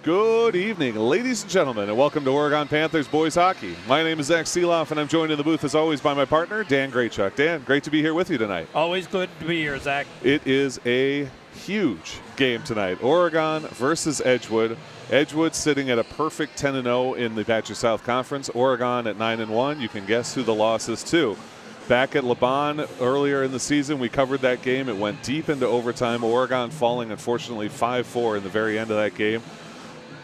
Good evening, ladies and gentlemen, and welcome to Oregon Panthers Boys Hockey. My name is Zach Seeloff, and I'm joined in the booth, as always, by my partner, Dan Graychuk. Dan, great to be here with you tonight. Always good to be here, Zach. It is a huge game tonight. Oregon versus Edgewood. Edgewood sitting at a perfect 10-0 in the Badger South Conference. Oregon at 9-1. You can guess who the loss is to. Back at LeBon earlier in the season, we covered that game. It went deep into overtime. Oregon falling, unfortunately, 5-4 in the very end of that game.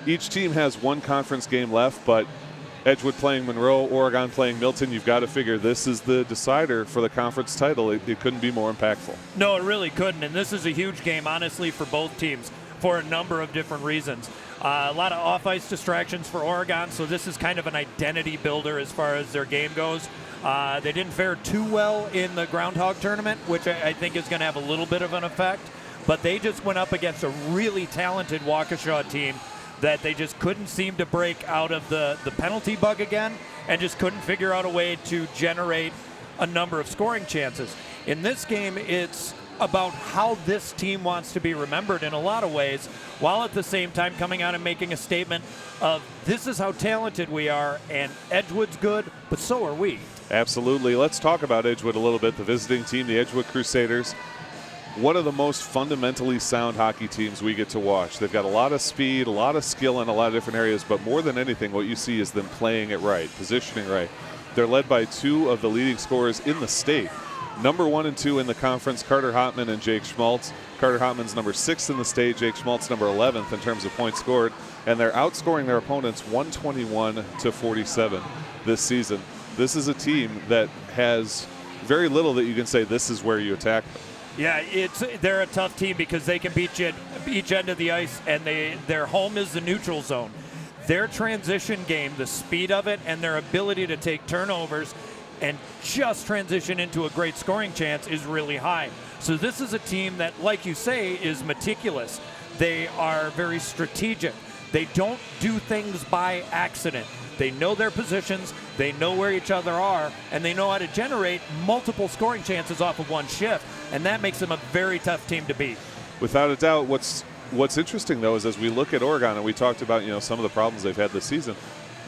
Each team has one conference game left, but Edgewood playing Monroe, Oregon playing Milton. You've got to figure this is the decider for the conference title. It couldn't be more impactful. No, it really couldn't, and this is a huge game, honestly, for both teams for a number of different reasons. A lot of off-ice distractions for Oregon, so this is kind of an identity builder as far as their game goes. They didn't fare too well in the Groundhog tournament, which I think is going to have a little bit of an effect, but they just went up against a really talented Waukesha team that they just couldn't seem to break out of the penalty bug again and just couldn't figure out a way to generate a number of scoring chances. In this game, it's about how this team wants to be remembered in a lot of ways, while at the same time coming out and making a statement of this is how talented we are, and Edgewood's good, but so are we. Absolutely. Let's talk about Edgewood a little bit. The visiting team, the Edgewood Crusaders. One of the most fundamentally sound hockey teams we get to watch. They've got a lot of speed, a lot of skill in a lot of different areas, but more than anything, what you see is them playing it right, positioning right. They're led by two of the leading scorers in the state. Number 1 and 2 in the conference, Carter Hotman and Jake Schmaltz. Carter Hotman's number 6 in the state, Jake Schmaltz number 11th in terms of points scored, and they're outscoring their opponents 121-47 this season. This is a team that has very little that you can say this is where you attack them. Yeah, they're a tough team because they can beat you at each end of the ice, and their home is the neutral zone. Their transition game, the speed of it, and their ability to take turnovers and just transition into a great scoring chance is really high. So this is a team that, like you say, is meticulous. They are very strategic. They don't do things by accident. They know their positions, they know where each other are, and they know how to generate multiple scoring chances off of one shift, and that makes them a very tough team to beat. Without a doubt. What's interesting, though, is as we look at Oregon, and we talked about some of the problems they've had this season,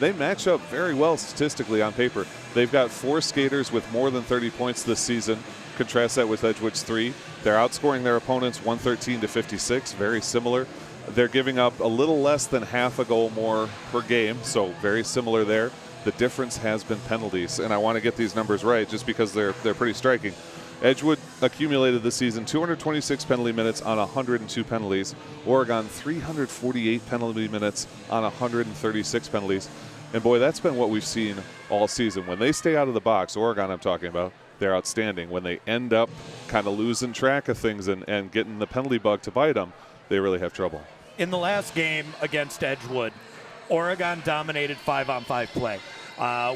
they match up very well statistically on paper. They've got 4 skaters with more than 30 points this season. Contrast that with Edgewood's 3. They're outscoring their opponents 113-56, very similar. They're giving up a little less than half a goal more per game, so very similar there. The difference has been penalties, and I want to get these numbers right just because they're pretty striking. Edgewood accumulated this season 226 penalty minutes on 102 penalties. Oregon 348 penalty minutes on 136 penalties. And boy, that's been what we've seen all season. When they stay out of the box, Oregon I'm talking about, they're outstanding. When they end up kind of losing track of things and getting the penalty bug to bite them, they really have trouble. In the last game against Edgewood, Oregon dominated 5-on-5 play.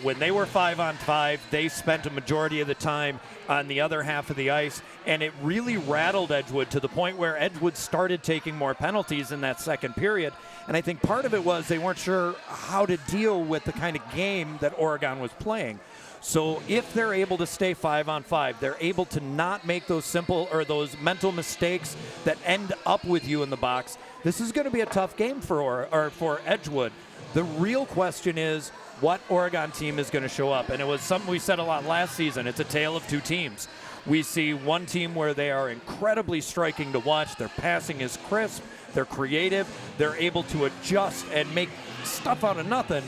When they were 5-on-5, they spent a majority of the time on the other half of the ice, and it really rattled Edgewood to the point where Edgewood started taking more penalties in that second period. And I think part of it was they weren't sure how to deal with the kind of game that Oregon was playing. So if they're able to stay 5-on-5, they're able to not make those simple or those mental mistakes that end up with you in the box. This is going to be a tough game for Edgewood. The real question is what Oregon team is going to show up. And it was something we said a lot last season. It's a tale of two teams. We see one team where they are incredibly striking to watch. Their passing is crisp. They're creative. They're able to adjust and make stuff out of nothing.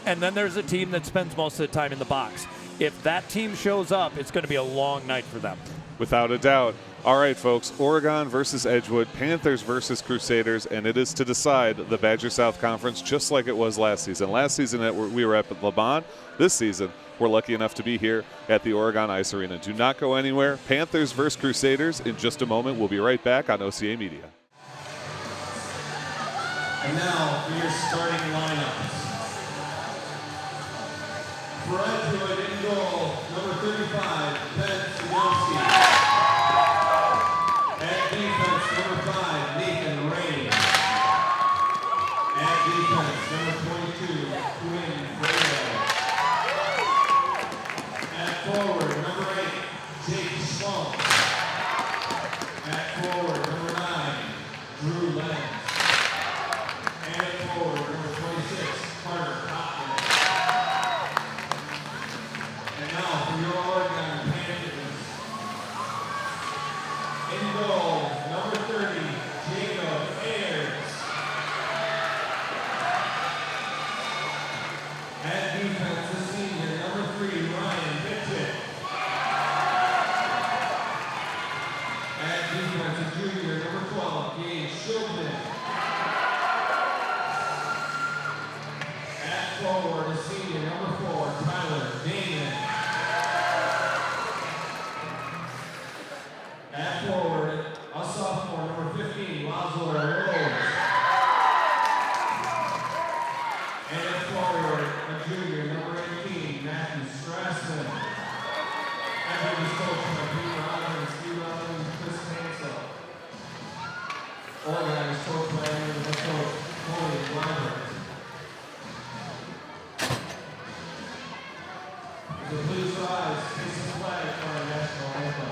And then there's a team that spends most of the time in the box. If that team shows up, it's going to be a long night for them. Without a doubt. All right, folks, Oregon versus Edgewood, Panthers versus Crusaders, and it is to decide the Badger South Conference just like it was last season. Last season we were at LeBon. This season, we're lucky enough to be here at the Oregon Ice Arena. Do not go anywhere. Panthers versus Crusaders in just a moment. We'll be right back on OCAmedia. And now for your starting lineups. For Edgewood in goal, number 35, Ben Sugowski. At defense, number 5, Nathan Rain. At defense, number 22, Quinn Fredo. At forward, number 8, Jake Schmaltz. At forward, number 9, Drew Lenz. And at forward, a senior, number 4, Tyler Damon. At forward, a sophomore, number 15, Laszlo Rose. And at forward, a junior, number 18, Matthew Strassman. Edgewood is coached by Pete Robin, Steve Robin, and Chris Hansel. Oregon is coached by head coach Tony Weber. So please rise, face the flag for our national anthem.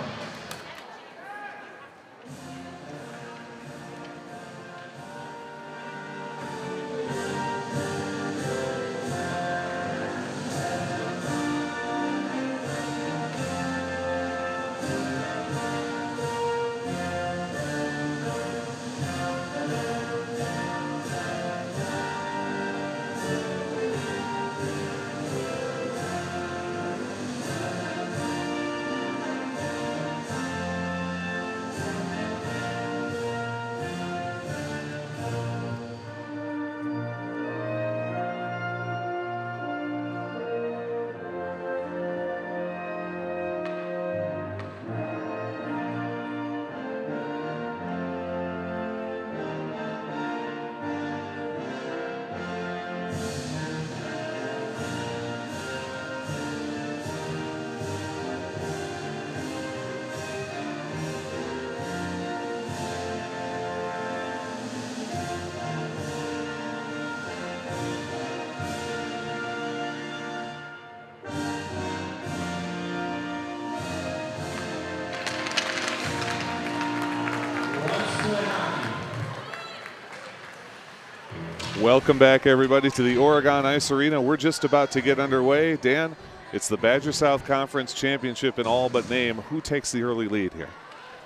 Welcome back, everybody, to the Oregon Ice Arena. We're just about to get underway. Dan, it's the Badger South Conference Championship in all but name. Who takes the early lead here?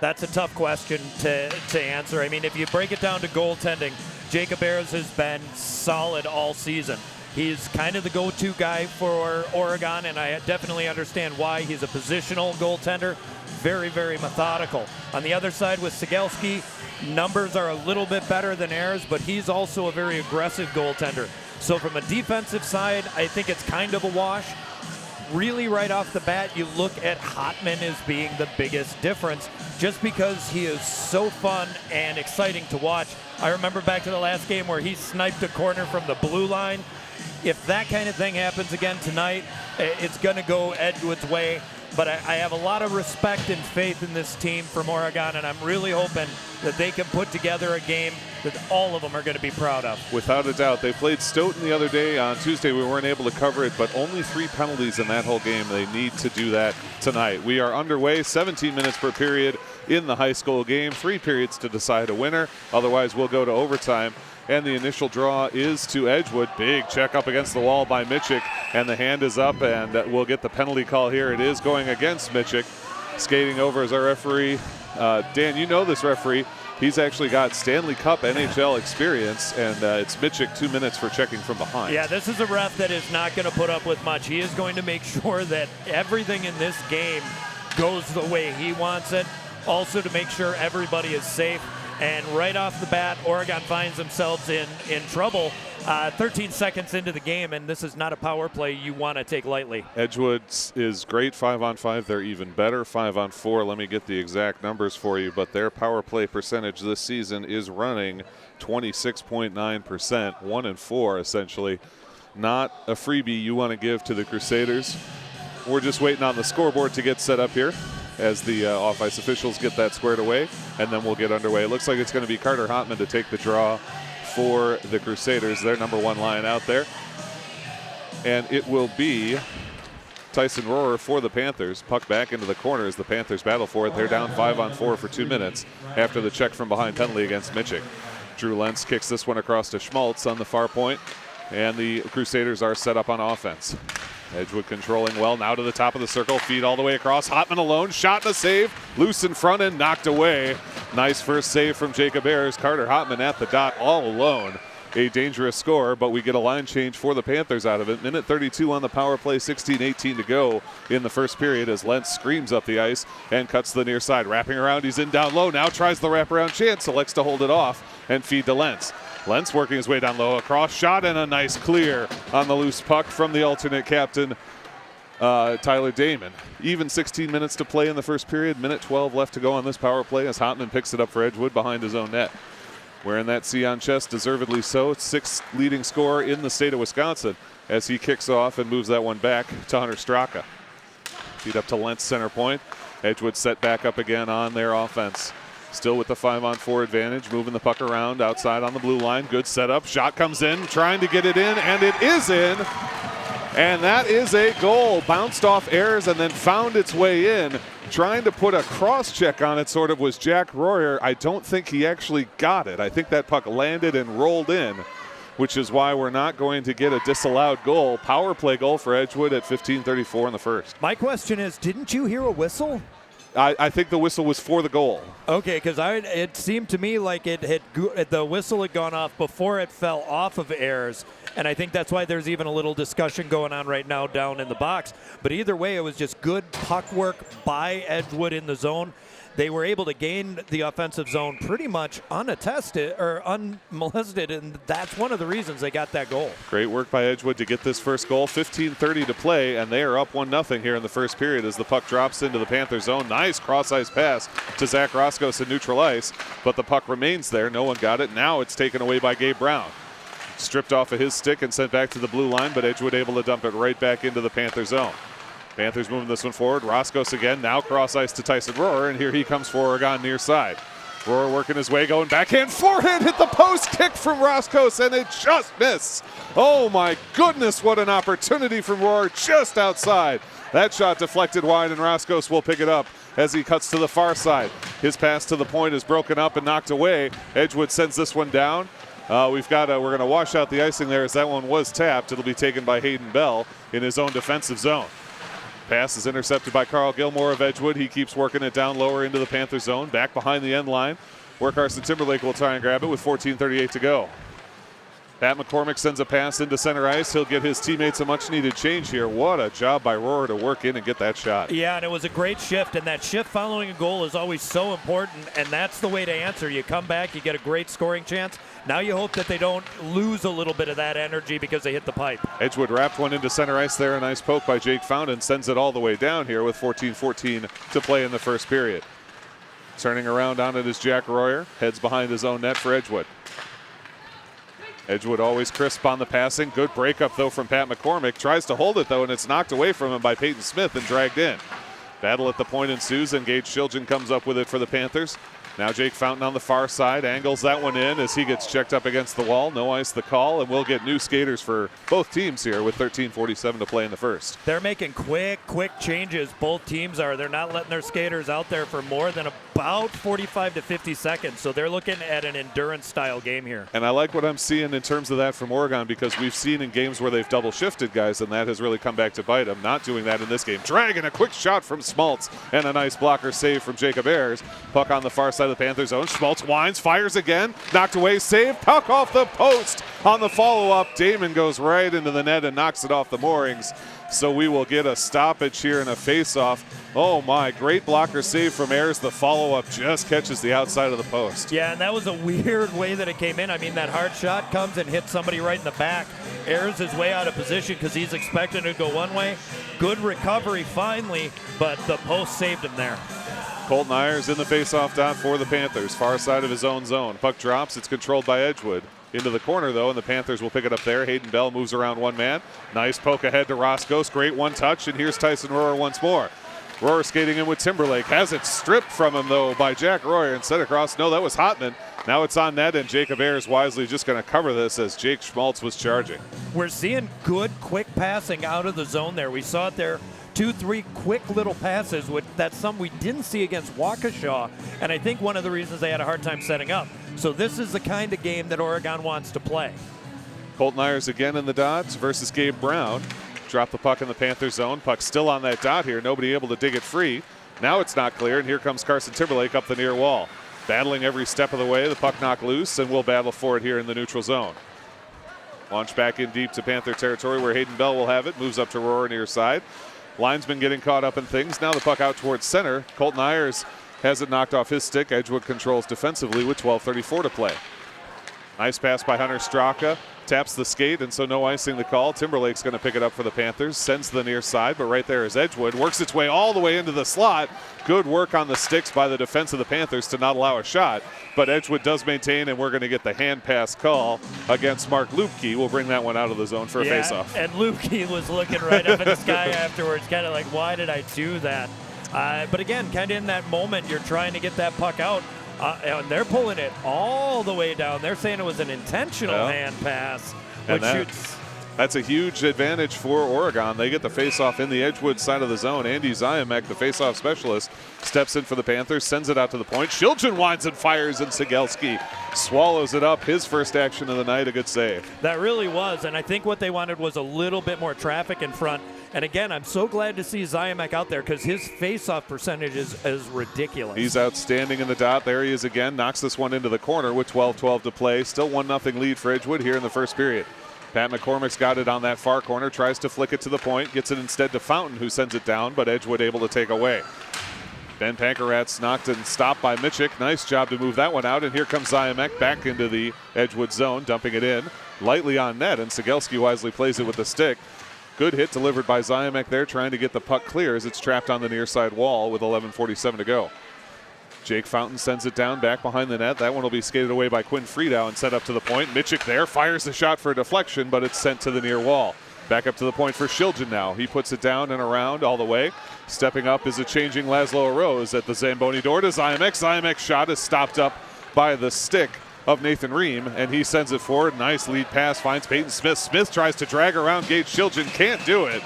That's a tough question to answer. I mean, if you break it down to goaltending, Jacob Ayers has been solid all season. He's kind of the go-to guy for Oregon, and I definitely understand why. He's a positional goaltender, very, very methodical. On the other side with Sigelski, numbers are a little bit better than Ayers, but he's also a very aggressive goaltender. So from a defensive side, I think it's kind of a wash. Really, right off the bat, you look at Hotman as being the biggest difference, just because he is so fun and exciting to watch. I remember back to the last game where he sniped a corner from the blue line. If that kind of thing happens again tonight, it's going to go Edgewood's way. But I have a lot of respect and faith in this team from Oregon, and I'm really hoping that they can put together a game that all of them are going to be proud of. Without a doubt. They played Stoughton the other day. On Tuesday, we weren't able to cover it, but only 3 penalties in that whole game. They need to do that tonight. We are underway, 17 minutes per period in the high school game, 3 periods to decide a winner. Otherwise, we'll go to overtime. And the initial draw is to Edgewood. Big check up against the wall by Mitchick, and the hand is up, and we'll get the penalty call here. It is going against Mitchick. Skating over is our referee. Dan, you know this referee. He's actually got Stanley Cup NHL experience, and it's Mitchick 2 minutes for checking from behind. Yeah, this is a ref that is not going to put up with much. He is going to make sure that everything in this game goes the way he wants it. Also to make sure everybody is safe. And right off the bat, Oregon finds themselves in trouble 13 seconds into the game, and this is not a power play you want to take lightly. Edgewood is great 5-on-5. They're even better 5-on-4. Let me get the exact numbers for you, but their power play percentage this season is running 26.9%, 1-4 essentially. Not a freebie you want to give to the Crusaders. We're just waiting on the scoreboard to get set up here as the off-ice officials get that squared away, and then we'll get underway. It looks like it's going to be Carter Hotman to take the draw for the Crusaders, their number 1 line out there. And it will be Tyson Rohrer for the Panthers. Puck back into the corner as the Panthers battle for it. They're down 5-on-4 for 2 minutes after the check from behind penalty against Mitchick. Drew Lentz kicks this one across to Schmaltz on the far point, and the Crusaders are set up on offense. Edgewood controlling well, now to the top of the circle, feed all the way across. Hotman alone, shot and a save, loose in front and knocked away. Nice first save from Jacob Ayers. Carter Hotman at the dot all alone. A dangerous score, but we get a line change for the Panthers out of it. Minute 32 on the power play, 16-18 to go in the first period as Lentz screams up the ice and cuts to the near side. Wrapping around, he's in down low, now tries the wraparound chance, elects to hold it off and feed to Lentz. Lentz working his way down low, across shot and a nice clear on the loose puck from the alternate captain, Tyler Damon. Even 16 minutes to play in the first period. Minute 12 left to go on this power play as Hotman picks it up for Edgewood behind his own net. Wearing that C on chest, deservedly so. 6th leading scorer in the state of Wisconsin as he kicks off and moves that one back to Hunter Straka. Feed up to Lentz center point. Edgewood set back up again on their offense. Still with the 5-on-4 advantage, moving the puck around outside on the blue line. Good setup. Shot comes in, trying to get it in, and it is in. And that is a goal. Bounced off Ayers and then found its way in. Trying to put a cross check on it sort of was Jack Royer. I don't think he actually got it. I think that puck landed and rolled in, which is why we're not going to get a disallowed goal. Power play goal for Edgewood at 15:34 in the first. My question is, didn't you hear a whistle? I think the whistle was for the goal. Okay, because it seemed to me like the whistle had gone off before it fell off of Ayers, and I think that's why there's even a little discussion going on right now down in the box. But either way, it was just good puck work by Edgewood in the zone. They were able to gain the offensive zone pretty much unattested or unmolested, and that's one of the reasons they got that goal. Great work by Edgewood to get this first goal. 15:30 to play, and they are up 1-0 here in the first period as the puck drops into the Panther zone. Nice cross-ice pass to Zach Roscos in neutral ice, but the puck remains there. No one got it. Now it's taken away by Gabe Brown. Stripped off of his stick and sent back to the blue line, but Edgewood able to dump it right back into the Panther zone. Panthers moving this one forward. Roscos again, now cross ice to Tyson Rohrer, and here he comes for Oregon near side. Rohrer working his way, going backhand, forehand, hit the post, kick from Roscos, and it just missed. Oh my goodness, what an opportunity from Rohrer just outside. That shot deflected wide, and Roscos will pick it up as he cuts to the far side. His pass to the point is broken up and knocked away. Edgewood sends this one down. We're going to wash out the icing there as that one was tapped. It'll be taken by Hayden Bell in his own defensive zone. Pass is intercepted by Carl Gilmore of Edgewood. He keeps working it down lower into the Panther zone, back behind the end line, where Carson Timberlake will try and grab it with 14:38 to go. Pat McCormick sends a pass into center ice. He'll get his teammates a much-needed change here. What a job by Rohrer to work in and get that shot. Yeah, and it was a great shift, and that shift following a goal is always so important, and that's the way to answer. You come back, you get a great scoring chance. Now you hope that they don't lose a little bit of that energy because they hit the pipe. Edgewood wrapped one into center ice there. A nice poke by Jake Fountain sends it all the way down here with 14:14 to play in the first period. Turning around on it is Jack Royer. Heads behind his own net for Edgewood. Edgewood always crisp on the passing. Good breakup, though, from Pat McCormick. Tries to hold it, though, and it's knocked away from him by Peyton Smith and dragged in. Battle at the point ensues, and Gage Shilgen comes up with it for the Panthers. Now Jake Fountain on the far side angles that one in as he gets checked up against the wall. No ice the call, and we'll get new skaters for both teams here with 13:47 to play in the first. They're making quick changes. Both teams are. They're not letting their skaters out there for more than about 45 to 50 seconds. So they're looking at an endurance-style game here. And I like what I'm seeing in terms of that from Oregon because we've seen in games where they've double-shifted guys, and that has really come back to bite them. Not doing that in this game. Dragging a quick shot from Schmaltz and a nice blocker save from Jacob Ayers. Puck on the far side of the Panther zone. Schmaltz winds, fires again, knocked away, save, puck off the post on the follow-up. Damon goes right into the net and knocks it off the moorings. So we will get a stoppage here and a face-off. Oh my, great blocker save from Ayers. The follow-up just catches the outside of the post. Yeah, and that was a weird way that it came in. I mean, that hard shot comes and hits somebody right in the back. Ayers is way out of position because he's expecting it to go one way. Good recovery finally, but the post saved him there. Colton Ayers in the face-off dot for the Panthers. Far side of his own zone. Puck drops. It's controlled by Edgewood. Into the corner, though, and the Panthers will pick it up there. Hayden Bell moves around one man. Nice poke ahead to Roscos. Great one-touch, and here's Tyson Rohrer once more. Rohrer skating in with Timberlake. Has it stripped from him, though, by Jack Royer and set across. No, that was Hotman. Now it's on net, and Jacob Ayers wisely just going to cover this as Jake Schmaltz was charging. We're seeing good, quick passing out of the zone there. We saw it there. 2-3 quick little passes, that's something we didn't see against Waukesha, and I think one of the reasons they had a hard time setting up. So this is the kind of game that Oregon wants to play. Colton Ayers again in the dots versus Gabe Brown. Drop the puck in the Panther zone. Puck still on that dot here. Nobody able to dig it free. Now it's not clear, and here comes Carson Timberlake up the near wall. Battling every step of the way. The puck knocked loose, and we'll battle for it here in the neutral zone. Launch back in deep to Panther territory where Hayden Bell will have it. Moves up to Rohrer near side. Linesman getting caught up in things. Now the puck out towards center. Colton Ayers has it knocked off his stick. Edgewood controls defensively with 12:34 to play. Nice pass by Hunter Straka. Taps the skate, and so no icing the call. Timberlake's going to pick it up for the Panthers. Sends to the near side, but right there is Edgewood. Works its way all the way into the slot. Good work on the sticks by the defense of the Panthers to not allow a shot. But Edgewood does maintain, and we're going to get the hand pass call against Mark Lupke. We'll bring that one out of the zone for a faceoff. And Lupke was looking right up at the sky afterwards, kind of like, why did I do that? But again, kind of in that moment, you're trying to get that puck out. And they're pulling it all the way down. They're saying it was an intentional hand pass, which that's a huge advantage for Oregon. They get the faceoff in the Edgewood side of the zone. Andy Ziamek, the faceoff specialist, steps in for the Panthers, sends it out to the point. Shiljan winds and fires, and Sigelski swallows it up. His first action of the night, a good save. That really was, and I think what they wanted was a little bit more traffic in front. And again, I'm so glad to see Ziamek out there because his face-off percentage is ridiculous. He's outstanding in the dot. There he is again. Knocks this one into the corner with 12-12 to play. Still 1-0 lead for Edgewood here in the first period. Pat McCormick's got it on that far corner. Tries to flick it to the point. Gets it instead to Fountain, who sends it down, but Edgewood able to take away. Ben Pankerat's knocked and stopped by Mitchik. Nice job to move that one out. And here comes Ziamek back into the Edgewood zone, dumping it in. Lightly on net, and Sigelski wisely plays it with the stick. Good hit delivered by Ziamek there, trying to get the puck clear as it's trapped on the near side wall with 11:47 to go. Jake Fountain sends it down back behind the net. That one will be skated away by Quinn Friedow and sent up to the point. Mitchik there fires the shot for a deflection, but it's sent to the near wall. Back up to the point for Shiljan now. He puts it down and around all the way. Stepping up is a changing Laszlo Rose at the Zamboni door to Ziamek. Ziamek's shot is stopped up by the stick of Nathan Ream, and he sends it forward. Nice lead pass, finds Peyton Smith. Smith tries to drag around Gage Shiljan, can't do it.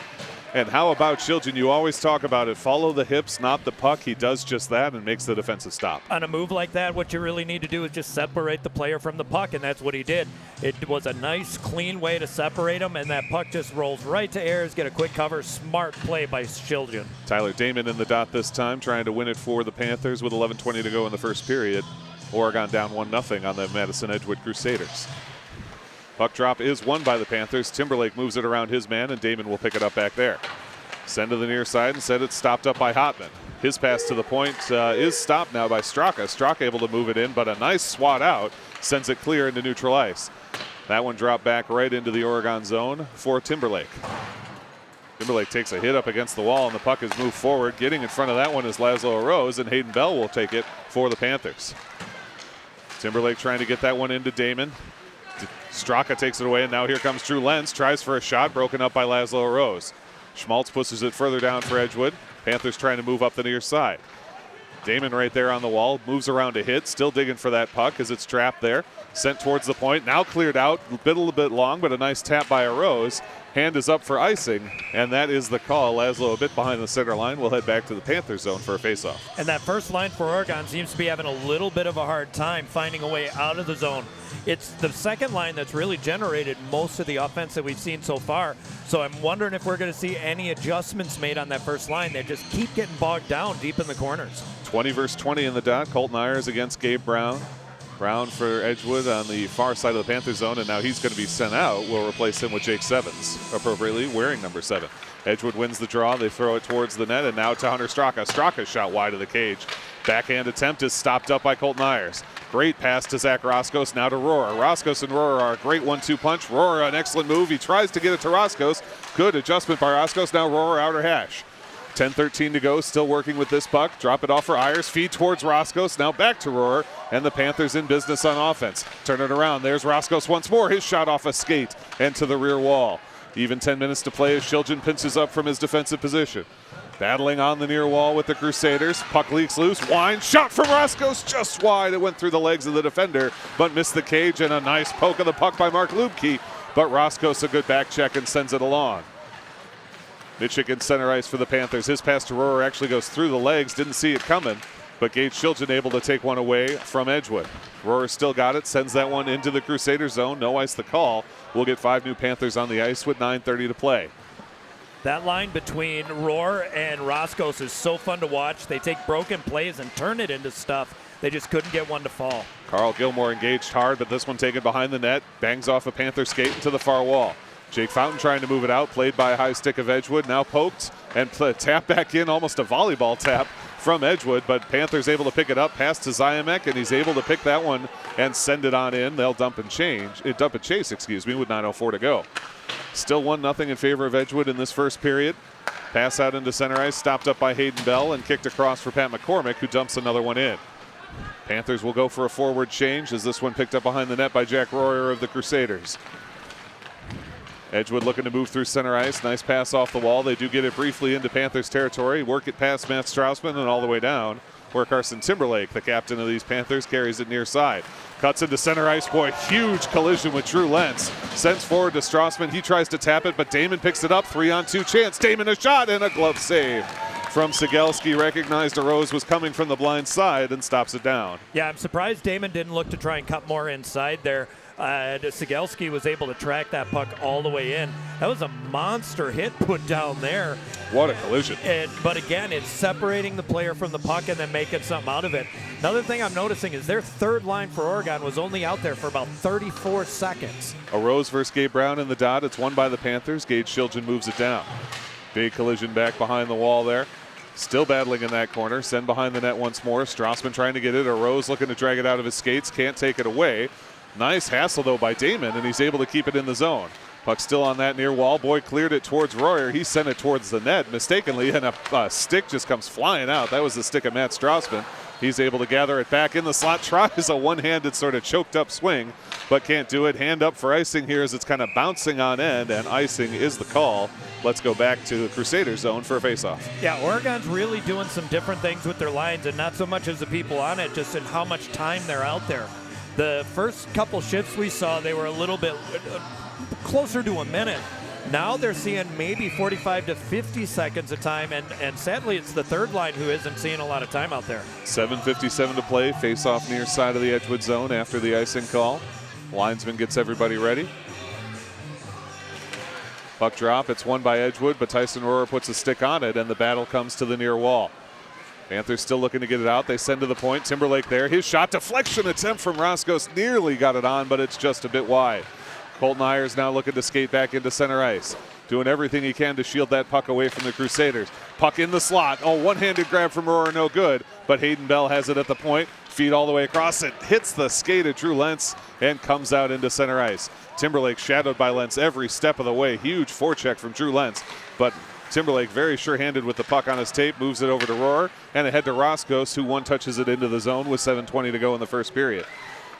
And how about Shiljan? You always talk about it. Follow the hips, not the puck. He does just that and makes the defensive stop. On a move like that, what you really need to do is just separate the player from the puck, and that's what he did. It was a nice, clean way to separate him, and that puck just rolls right to Ayers, get a quick cover. Smart play by Shiljan. Tyler Damon in the dot this time, trying to win it for the Panthers with 11:20 to go in the first period. Oregon down 1-0 on the Madison Edgewood Crusaders. Puck drop is won by the Panthers. Timberlake moves it around his man, and Damon will pick it up back there. Send to the near side, and said it's stopped up by Hotman. His pass to the point is stopped now by Straka. Straka able to move it in, but a nice swat out sends it clear into neutral ice. That one dropped back right into the Oregon zone for Timberlake. Timberlake takes a hit up against the wall, and the puck is moved forward. Getting in front of that one is Laszlo Rose, and Hayden Bell will take it for the Panthers. Timberlake trying to get that one into Damon. Straka takes it away, and now here comes Drew Lenz. Tries for a shot, broken up by Laszlo Rose. Schmaltz pushes it further down for Edgewood. Panthers trying to move up the near side. Damon right there on the wall, moves around to hit, still digging for that puck as it's trapped there. Sent towards the point, now cleared out, a little bit long, but a nice tap by a Rose. Hand is up for icing, and that is the call. Laszlo a bit behind the center line. We'll head back to the Panthers zone for a faceoff. And that first line for Oregon seems to be having a little bit of a hard time finding a way out of the zone. It's the second line that's really generated most of the offense that we've seen so far. So I'm wondering if we're going to see any adjustments made on that first line. They just keep getting bogged down deep in the corners. 20 versus 20 in the dot. Colton Ayers against Gabe Brown. Brown for Edgewood on the far side of the Panther zone, and now he's going to be sent out. We'll replace him with Jake Sevens, appropriately wearing number 7. Edgewood wins the draw. They throw it towards the net, and now to Hunter Straka. Straka shot wide of the cage. Backhand attempt is stopped up by Colton Ayers. Great pass to Zach Roscos, now to Rohrer. Roscos and Rohrer are a great 1-2 punch. Rohrer, an excellent move. He tries to get it to Roscos. Good adjustment by Roscos. Now Rohrer outer hash. 10:13 to go, still working with this puck. Drop it off for Ayers, feed towards Roscos, now back to Rohrer, and the Panthers in business on offense. Turn it around, there's Roscos once more. His shot off a skate and to the rear wall. Even 10 minutes to play as Shiljan pinches up from his defensive position. Battling on the near wall with the Crusaders. Puck leaks loose, Wine, shot from Roscos, just wide. It went through the legs of the defender, but missed the cage, and a nice poke of the puck by Mark Lubke. But Roscos a good back check and sends it along. Mitchik in center ice for the Panthers. His pass to Rohrer actually goes through the legs. Didn't see it coming, but Gage Shiljan able to take one away from Edgewood. Rohrer still got it, sends that one into the Crusader zone. No ice the call. We'll get 5 new Panthers on the ice with 9:30 to play. That line between Rohrer and Roscos is so fun to watch. They take broken plays and turn it into stuff. They just couldn't get one to fall. Carl Gilmore engaged hard, but this one taken behind the net. Bangs off a Panther skate into the far wall. Jake Fountain trying to move it out, played by a high stick of Edgewood, now poked and tap back in, almost a volleyball tap from Edgewood, but Panthers able to pick it up, pass to Zymek, and he's able to pick that one and send it on in. They'll dump and chase, with 9:04 to go. Still 1-0 in favor of Edgewood in this first period. Pass out into center ice, stopped up by Hayden Bell and kicked across for Pat McCormick, who dumps another one in. Panthers will go for a forward change as this one picked up behind the net by Jack Royer of the Crusaders. Edgewood looking to move through center ice. Nice pass off the wall. They do get it briefly into Panthers territory. Work it past Matt Strausman and all the way down, where Carson Timberlake, the captain of these Panthers, carries it near side. Cuts into center ice. Boy, huge collision with Drew Lentz. Sends forward to Strausman. He tries to tap it, but Damon picks it up. 3-on-2 chance. Damon a shot and a glove save from Sigelski. Recognized a Rose was coming from the blind side and stops it down. Yeah, I'm surprised Damon didn't look to try and cut more inside there. Sigelski was able to track that puck all the way in. That was a monster hit put down there. What a collision. But again, it's separating the player from the puck and then making something out of it. Another thing I'm noticing is their third line for Oregon was only out there for about 34 seconds. A Rose versus Gabe Brown in the dot. It's won by the Panthers. Gage Shilgen moves it down. Big collision back behind the wall there. Still battling in that corner. Send behind the net once more. Strausman trying to get it. A Rose looking to drag it out of his skates. Can't take it away. Nice hassle, though, by Damon, and he's able to keep it in the zone. Puck still on that near wall. Boyd cleared it towards Royer. He sent it towards the net mistakenly, and a stick just comes flying out. That was the stick of Matt Strausman. He's able to gather it back in the slot. Tries a one-handed sort of choked up swing, but can't do it. Hand up for icing here as it's kind of bouncing on end, and icing is the call. Let's go back to the Crusader zone for a faceoff. Yeah, Oregon's really doing some different things with their lines, and not so much as the people on it, just in how much time they're out there. The first couple shifts we saw, they were a little bit closer to a minute. Now they're seeing maybe 45 to 50 seconds a time, and sadly it's the third line who isn't seeing a lot of time out there. 7:57 to play. Face-off near side of the Edgewood zone after the icing call. Linesman gets everybody ready. Puck drop. It's won by Edgewood, but Tyson Rohrer puts a stick on it, and the battle comes to the near wall. Panthers still looking to get it out. They send to the point. Timberlake there. His shot deflection attempt from Roscos nearly got it on, but it's just a bit wide. Colton Ayers now looking to skate back into center ice. Doing everything he can to shield that puck away from the Crusaders. Puck in the slot. Oh, one-handed grab from Rohrer, no good. But Hayden Bell has it at the point. Feed all the way across it. Hits the skate of Drew Lentz and comes out into center ice. Timberlake shadowed by Lentz every step of the way. Huge forecheck from Drew Lentz. But Timberlake very sure-handed with the puck on his tape, moves it over to Rohrer, and ahead to Roscos, who one-touches it into the zone with 7:20 to go in the first period.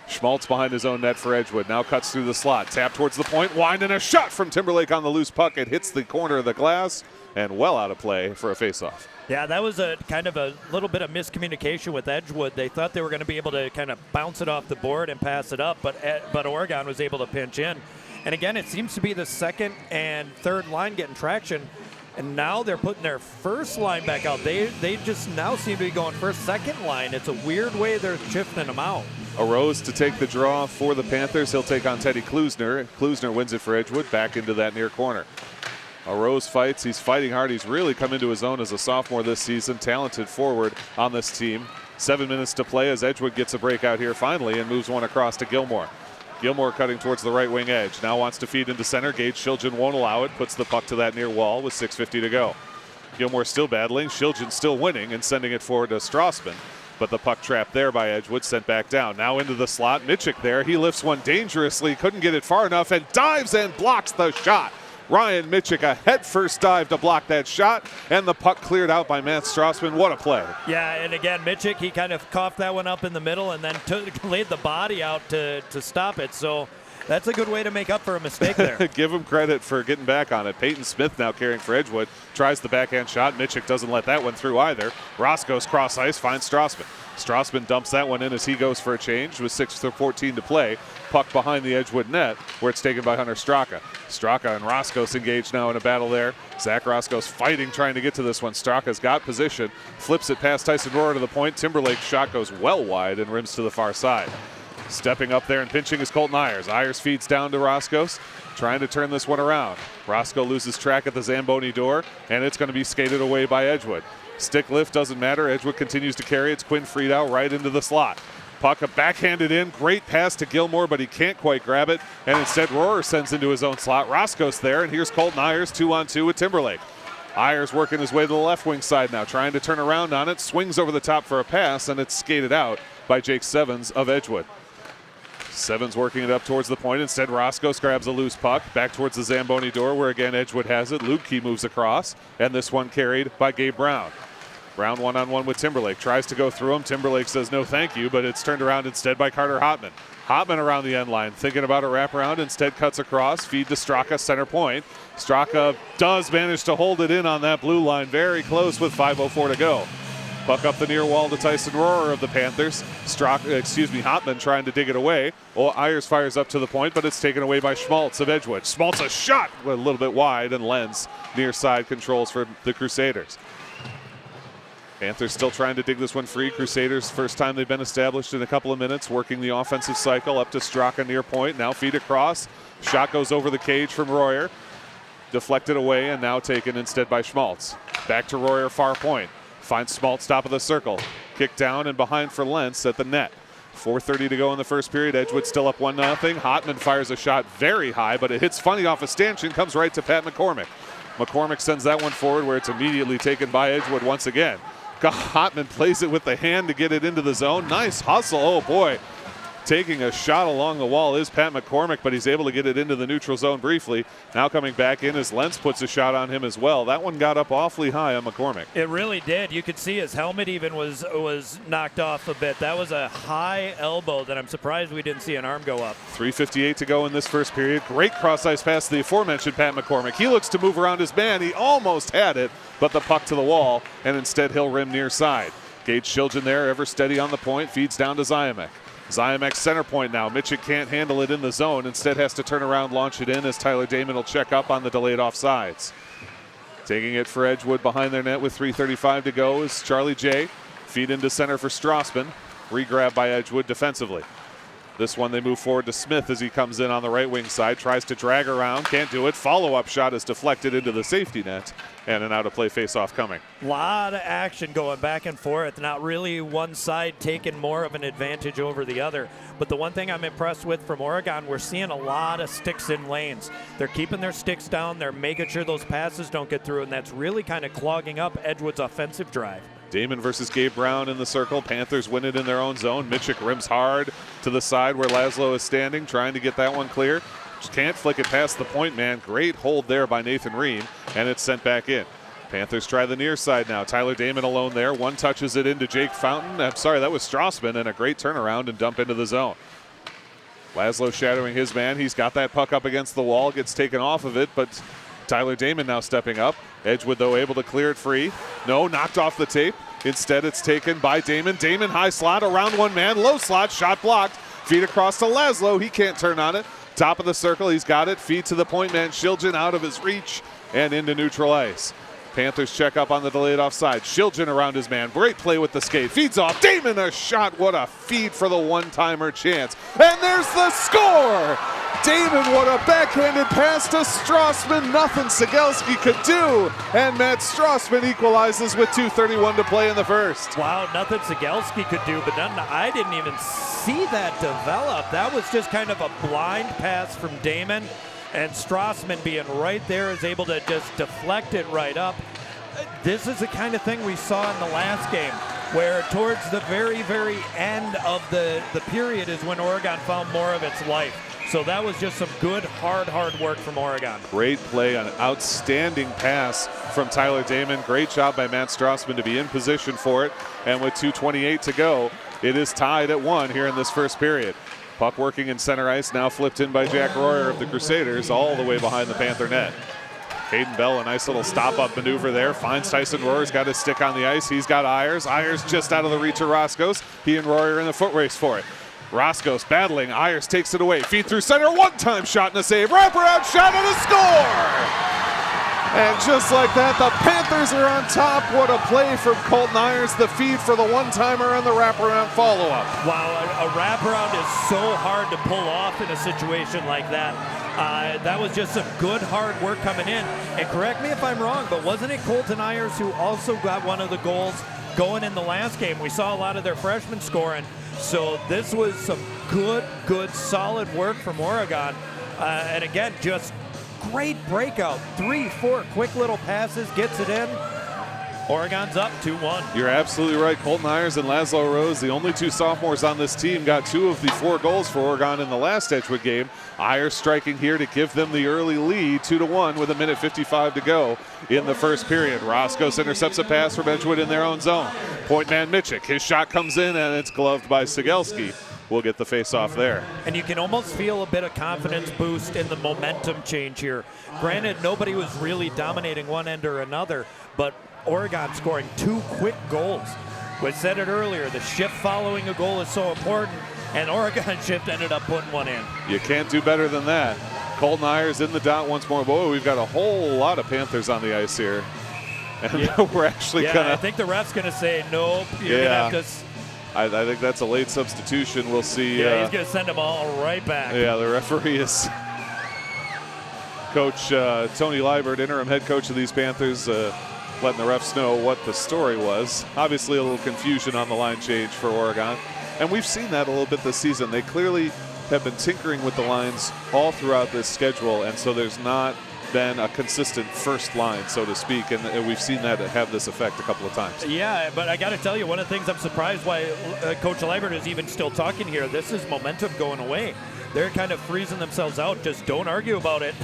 Schmaltz behind his own net for Edgewood, now cuts through the slot, tap towards the point, wind, and a shot from Timberlake on the loose puck. It hits the corner of the glass, and well out of play for a faceoff. Yeah, that was a kind of a little bit of miscommunication with Edgewood. They thought they were going to be able to kind of bounce it off the board and pass it up, but Oregon was able to pinch in. And again, it seems to be the second and third line getting traction. And now they're putting their first line back out. They just now seem to be going first, second line. It's a weird way they're shifting them out. A Rose to take the draw for the Panthers. He'll take on Teddy Klusner. Klusner wins it for Edgewood, back into that near corner. A Rose fights. He's fighting hard. He's really come into his own as a sophomore this season. Talented forward on this team. 7 minutes to play as Edgewood gets a breakout here finally and moves one across to Gilmore. Gilmore cutting towards the right wing edge. Now wants to feed into center. Gage Shilgen won't allow it. Puts the puck to that near wall with 6:50 to go. Gilmore still battling. Shilgen still winning and sending it forward to Strausman. But the puck trapped there by Edgewood, sent back down. Now into the slot. Mitchik there. He lifts one dangerously. Couldn't get it far enough and dives and blocks the shot. Ryan Mitchik, a head-first dive to block that shot, and the puck cleared out by Matt Strausman. What a play. Yeah, and again, Mitchik, he kind of coughed that one up in the middle and then laid the body out to stop it. So that's a good way to make up for a mistake there. Give him credit for getting back on it. Peyton Smith now carrying for Edgewood. Tries the backhand shot. Mitchik doesn't let that one through either. Roscos cross ice, finds Strausman. Strausman dumps that one in as he goes for a change with 6:14 to play. Puck behind the Edgewood net where it's taken by Hunter Straka. Straka and Roscos engaged now in a battle there. Zach Roscos fighting, trying to get to this one. Straka's got position, flips it past Tyson Rohrer to the point. Timberlake's shot goes well wide and rims to the far side. Stepping up there and pinching is Colton Ayers. Ayers feeds down to Roscos, trying to turn this one around. Roscoe loses track at the Zamboni door, and it's going to be skated away by Edgewood. Stick lift doesn't matter. Edgewood continues to carry. It's Quinn Friedau right into the slot. Puck backhanded in. Great pass to Gilmore, but he can't quite grab it. And instead, Rohrer sends into his own slot. Roscos there, and here's Colton Ayers 2-on-2 with Timberlake. Ayers working his way to the left wing side now, trying to turn around on it, swings over the top for a pass, and it's skated out by Jake Sevens of Edgewood. Sevens working it up towards the point. Instead, Roscoe grabs a loose puck back towards the Zamboni door, where again Edgewood has it. Lubke moves across, and this one carried by Gabe Brown. Brown one-on-one with Timberlake, tries to go through him. Timberlake says no thank you, but it's turned around instead by Carter Hotman. Hotman around the end line, thinking about a wraparound, instead cuts across, feed to Straka, center point. Straka does manage to hold it in on that blue line, very close with 5:04 to go. Puck up the near wall to Tyson Rohrer of the Panthers. Hotman trying to dig it away. Ayers fires up to the point, but it's taken away by Schmaltz of Edgewood. Schmaltz a shot a little bit wide, and Lenz near side controls for the Crusaders. Panthers still trying to dig this one free. Crusaders, first time they've been established in a couple of minutes, working the offensive cycle up to Straka near point. Now feed across. Shot goes over the cage from Royer. Deflected away and now taken instead by Schmaltz. Back to Royer, far point. Finds Schmaltz top of the circle. Kick down and behind for Lentz at the net. 4:30 to go in the first period. Edgewood still up 1-0. Hotman fires a shot very high, but it hits funny off a stanchion, comes right to Pat McCormick. McCormick sends that one forward where it's immediately taken by Edgewood once again. Hotman plays it with the hand to get it into the zone. Nice hustle. Oh, boy. Taking a shot along the wall is Pat McCormick, but he's able to get it into the neutral zone briefly. Now coming back in as Lentz puts a shot on him as well. That one got up awfully high on McCormick. It really did. You could see his helmet even was knocked off a bit. That was a high elbow that I'm surprised we didn't see an arm go up. 3:58 to go in this first period. Great cross-ice pass to the aforementioned Pat McCormick. He looks to move around his man. He almost had it, but the puck to the wall, and instead he'll rim near side. Gage Shilgen there, ever steady on the point, feeds down to Zymek. Zymek center point now. Mitchell can't handle it in the zone. Instead has to turn around, launch it in as Tyler Damon will check up on the delayed offsides. Taking it for Edgewood behind their net with 3:35 to go is Charlie J. Feed into center for Strassman. Regrab by Edgewood defensively. This one they move forward to Smith as he comes in on the right wing side. Tries to drag around, can't do it. Follow-up shot is deflected into the safety net, and an out-of-play face-off coming. A lot of action going back and forth. Not really one side taking more of an advantage over the other. But the one thing I'm impressed with from Oregon, we're seeing a lot of sticks in lanes. They're keeping their sticks down. They're making sure those passes don't get through, and that's really kind of clogging up Edgewood's offensive drive. Damon versus Gabe Brown in the circle. Panthers win it in their own zone. Mitchell rims hard to the side where Laszlo is standing, trying to get that one clear. Just can't flick it past the point man. Great hold there by Nathan Ream, and it's sent back in. Panthers try the near side now. Tyler Damon alone there. One touches it into Jake Fountain. I'm sorry, that was Strassman, and a great turnaround and dump into the zone. Laszlo shadowing his man. He's got that puck up against the wall, gets taken off of it, but Tyler Damon now stepping up. Edgewood, though, able to clear it free. No, knocked off the tape. Instead, it's taken by Damon. Damon, high slot, around one man, low slot, shot blocked. Feed across to Laszlo. He can't turn on it. Top of the circle, he's got it. Feed to the point man, Shilgen out of his reach and into neutral ice. Panthers check up on the delayed offside. Shilgen around his man. Great play with the skate. Feeds off. Damon a shot. What a feed for the one-timer chance. And there's the score! Damon, what a backhanded pass to Strassman. Nothing Cegelski could do. And Matt Strassman equalizes with 2:31 to play in the first. Wow, nothing Cegelski could do, but I didn't even see that develop. That was just kind of a blind pass from Damon. And Strassman being right there is able to just deflect it right up. This is the kind of thing we saw in the last game, where towards the very, very end of the period is when Oregon found more of its life. So that was just some good, hard work from Oregon. Great play, an outstanding pass from Tyler Damon. Great job by Matt Strassman to be in position for it. And with 2:28 to go, it is tied at 1 here in this first period. Puck working in center ice, now flipped in by Jack Royer of the Crusaders, all the way behind the Panther net. Hayden Bell, a nice little stop-up maneuver there, finds Tyson Royer's got his stick on the ice. He's got Ayers. Ayers just out of the reach of Roscoe's. He and Royer in the foot race for it. Roscoe's battling. Ayers takes it away. Feed through center. One-time shot and a save. Wraparound shot and a score! And just like that, the Panthers are on top. What a play from Colton Ayers. The feed for the one-timer and the wraparound follow-up. Wow, a wraparound is so hard to pull off in a situation like that. That was just some good, hard work coming in. And correct me if I'm wrong, but wasn't it Colton Ayers who also got one of the goals going in the last game? We saw a lot of their freshmen scoring. So this was some good, solid work from Oregon. And again, just Great breakout. 3-4 quick little passes, gets it in. Oregon's up 2-1. You're absolutely right. Colton Ayers and Laszlo Rose, the only two sophomores on this team, got 2 of the 4 goals for Oregon in the last Edgewood game. Ayers striking here to give them the early lead, 2-1 with 1:55 to go in the first period. Roscoe intercepts a pass from Edgewood in their own zone. Point man Mitchick, his shot comes in and it's gloved by Sigelski. We'll get the face-off there. And you can almost feel a bit of confidence boost in the momentum change here. Granted, nobody was really dominating one end or another, but Oregon scoring 2 quick goals. We said it earlier, the shift following a goal is so important, and Oregon shift ended up putting one in. You can't do better than that. Colton Ayers in the dot once more. Boy, we've got a whole lot of Panthers on the ice here. And we're actually I think the ref's going to say, nope, you're going to have to... I think that's a late substitution. We'll see. Yeah, he's going to send them all right back. Yeah, the referee is Coach Tony Liebert, interim head coach of these Panthers, letting the refs know what the story was. Obviously a little confusion on the line change for Oregon. And we've seen that a little bit this season. They clearly have been tinkering with the lines all throughout this schedule, and so there's not been a consistent first line, so to speak, and we've seen that have this effect a couple of times. Yeah, but I got to tell you, one of the things I'm surprised why Coach Liebert is even still talking here, this is momentum going away. They're kind of freezing themselves out. Just don't argue about it.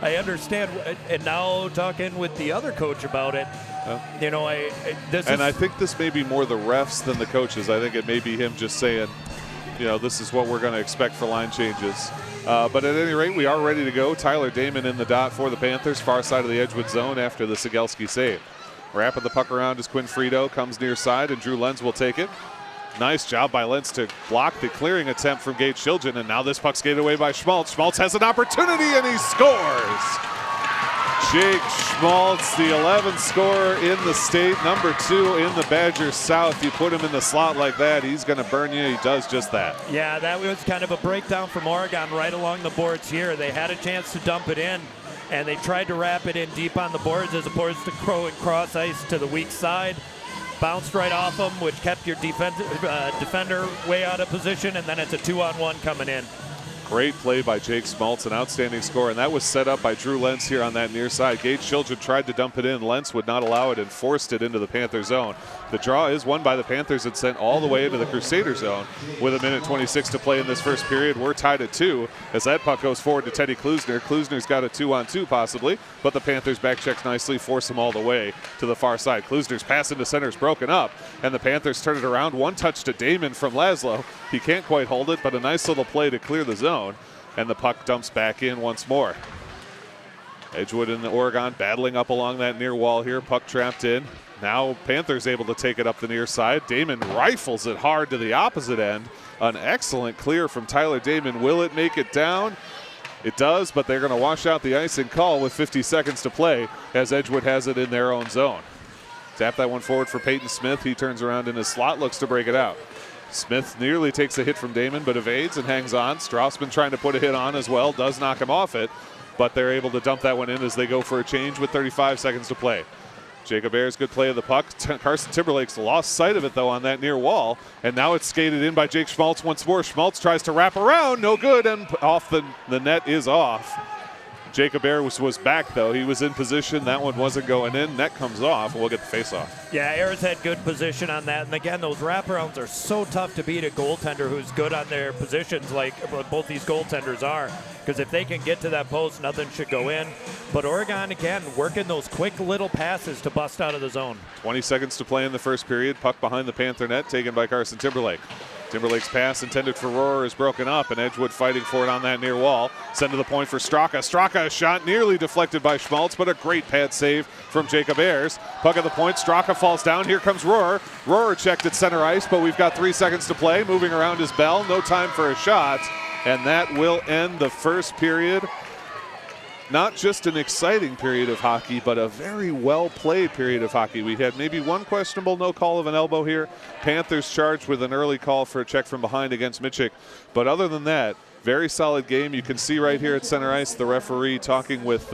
I understand. And now talking with the other coach about it, I think this may be more the refs than the coaches. I think it may be him just saying, this is what we're going to expect for line changes. But at any rate, we are ready to go. Tyler Damon in the dot for the Panthers, far side of the Edgewood zone after the Sigelski save. Wrapping the puck around is Quinn Frito, comes near side, and Drew Lenz will take it. Nice job by Lenz to block the clearing attempt from Gage Shiljan, and now this puck skated away by Schmaltz. Schmaltz has an opportunity, and he scores! Jake Schmaltz, the 11th scorer in the state, number 2 in the Badgers South. You put him in the slot like that, he's going to burn you. He does just that. Yeah, that was kind of a breakdown from Oregon right along the boards here. They had a chance to dump it in, and they tried to wrap it in deep on the boards as opposed to throwing cross ice to the weak side. Bounced right off him, which kept your defender way out of position, and then it's a 2-on-1 coming in. Great play by Jake Schmaltz, an outstanding score, and that was set up by Drew Lenz here on that near side. Gage Shiljan tried to dump it in. Lenz would not allow it and forced it into the Panther zone. The draw is won by the Panthers and sent all the way into the Crusader zone. With 1:26 to play in this first period, we're tied at 2 as that puck goes forward to Teddy Klusner. Klusner's got a 2-on-2 possibly, but the Panthers back checks nicely, force him all the way to the far side. Klusner's pass into center is broken up, and the Panthers turn it around. One touch to Damon from Laszlo. He can't quite hold it, but a nice little play to clear the zone. And the puck dumps back in once more. Edgewood and Oregon battling up along that near wall here. Puck trapped in. Now Panthers able to take it up the near side. Damon rifles it hard to the opposite end. An excellent clear from Tyler Damon. Will it make it down? It does, but they're going to wash out the icing call with 50 seconds to play as Edgewood has it in their own zone. Tap that one forward for Peyton Smith. He turns around in his slot, looks to break it out. Smith nearly takes a hit from Damon, but evades and hangs on. Strausman trying to put a hit on as well, does knock him off it, but they're able to dump that one in as they go for a change with 35 seconds to play. Jacob Ayers, good play of the puck. Carson Timberlake's lost sight of it, though, on that near wall, and now it's skated in by Jake Schmaltz once more. Schmaltz tries to wrap around, no good, and off the net is off. Jacob Ayers was back, though. He was in position. That one wasn't going in. Net comes off, and we'll get the face-off. Yeah, Ayers had good position on that. And, again, those wraparounds are so tough to beat a goaltender who's good on their positions like both these goaltenders are. Because if they can get to that post, nothing should go in. But Oregon, again, working those quick little passes to bust out of the zone. 20 seconds to play in the first period. Puck behind the Panther net, taken by Carson Timberlake. Timberlake's pass intended for Rohrer is broken up, and Edgewood fighting for it on that near wall. Send to the point for Straka. Straka, a shot nearly deflected by Schmaltz, but a great pad save from Jacob Ayers. Puck at the point, Straka falls down. Here comes Rohrer. Rohrer checked at center ice, but we've got 3 seconds to play. Moving around his bell, no time for a shot, and that will end the first period. Not just an exciting period of hockey, but a very well-played period of hockey. We had maybe one questionable no call of an elbow here. Panthers charged with an early call for a check from behind against Mitchick. But other than that, very solid game. You can see right here at center ice the referee talking with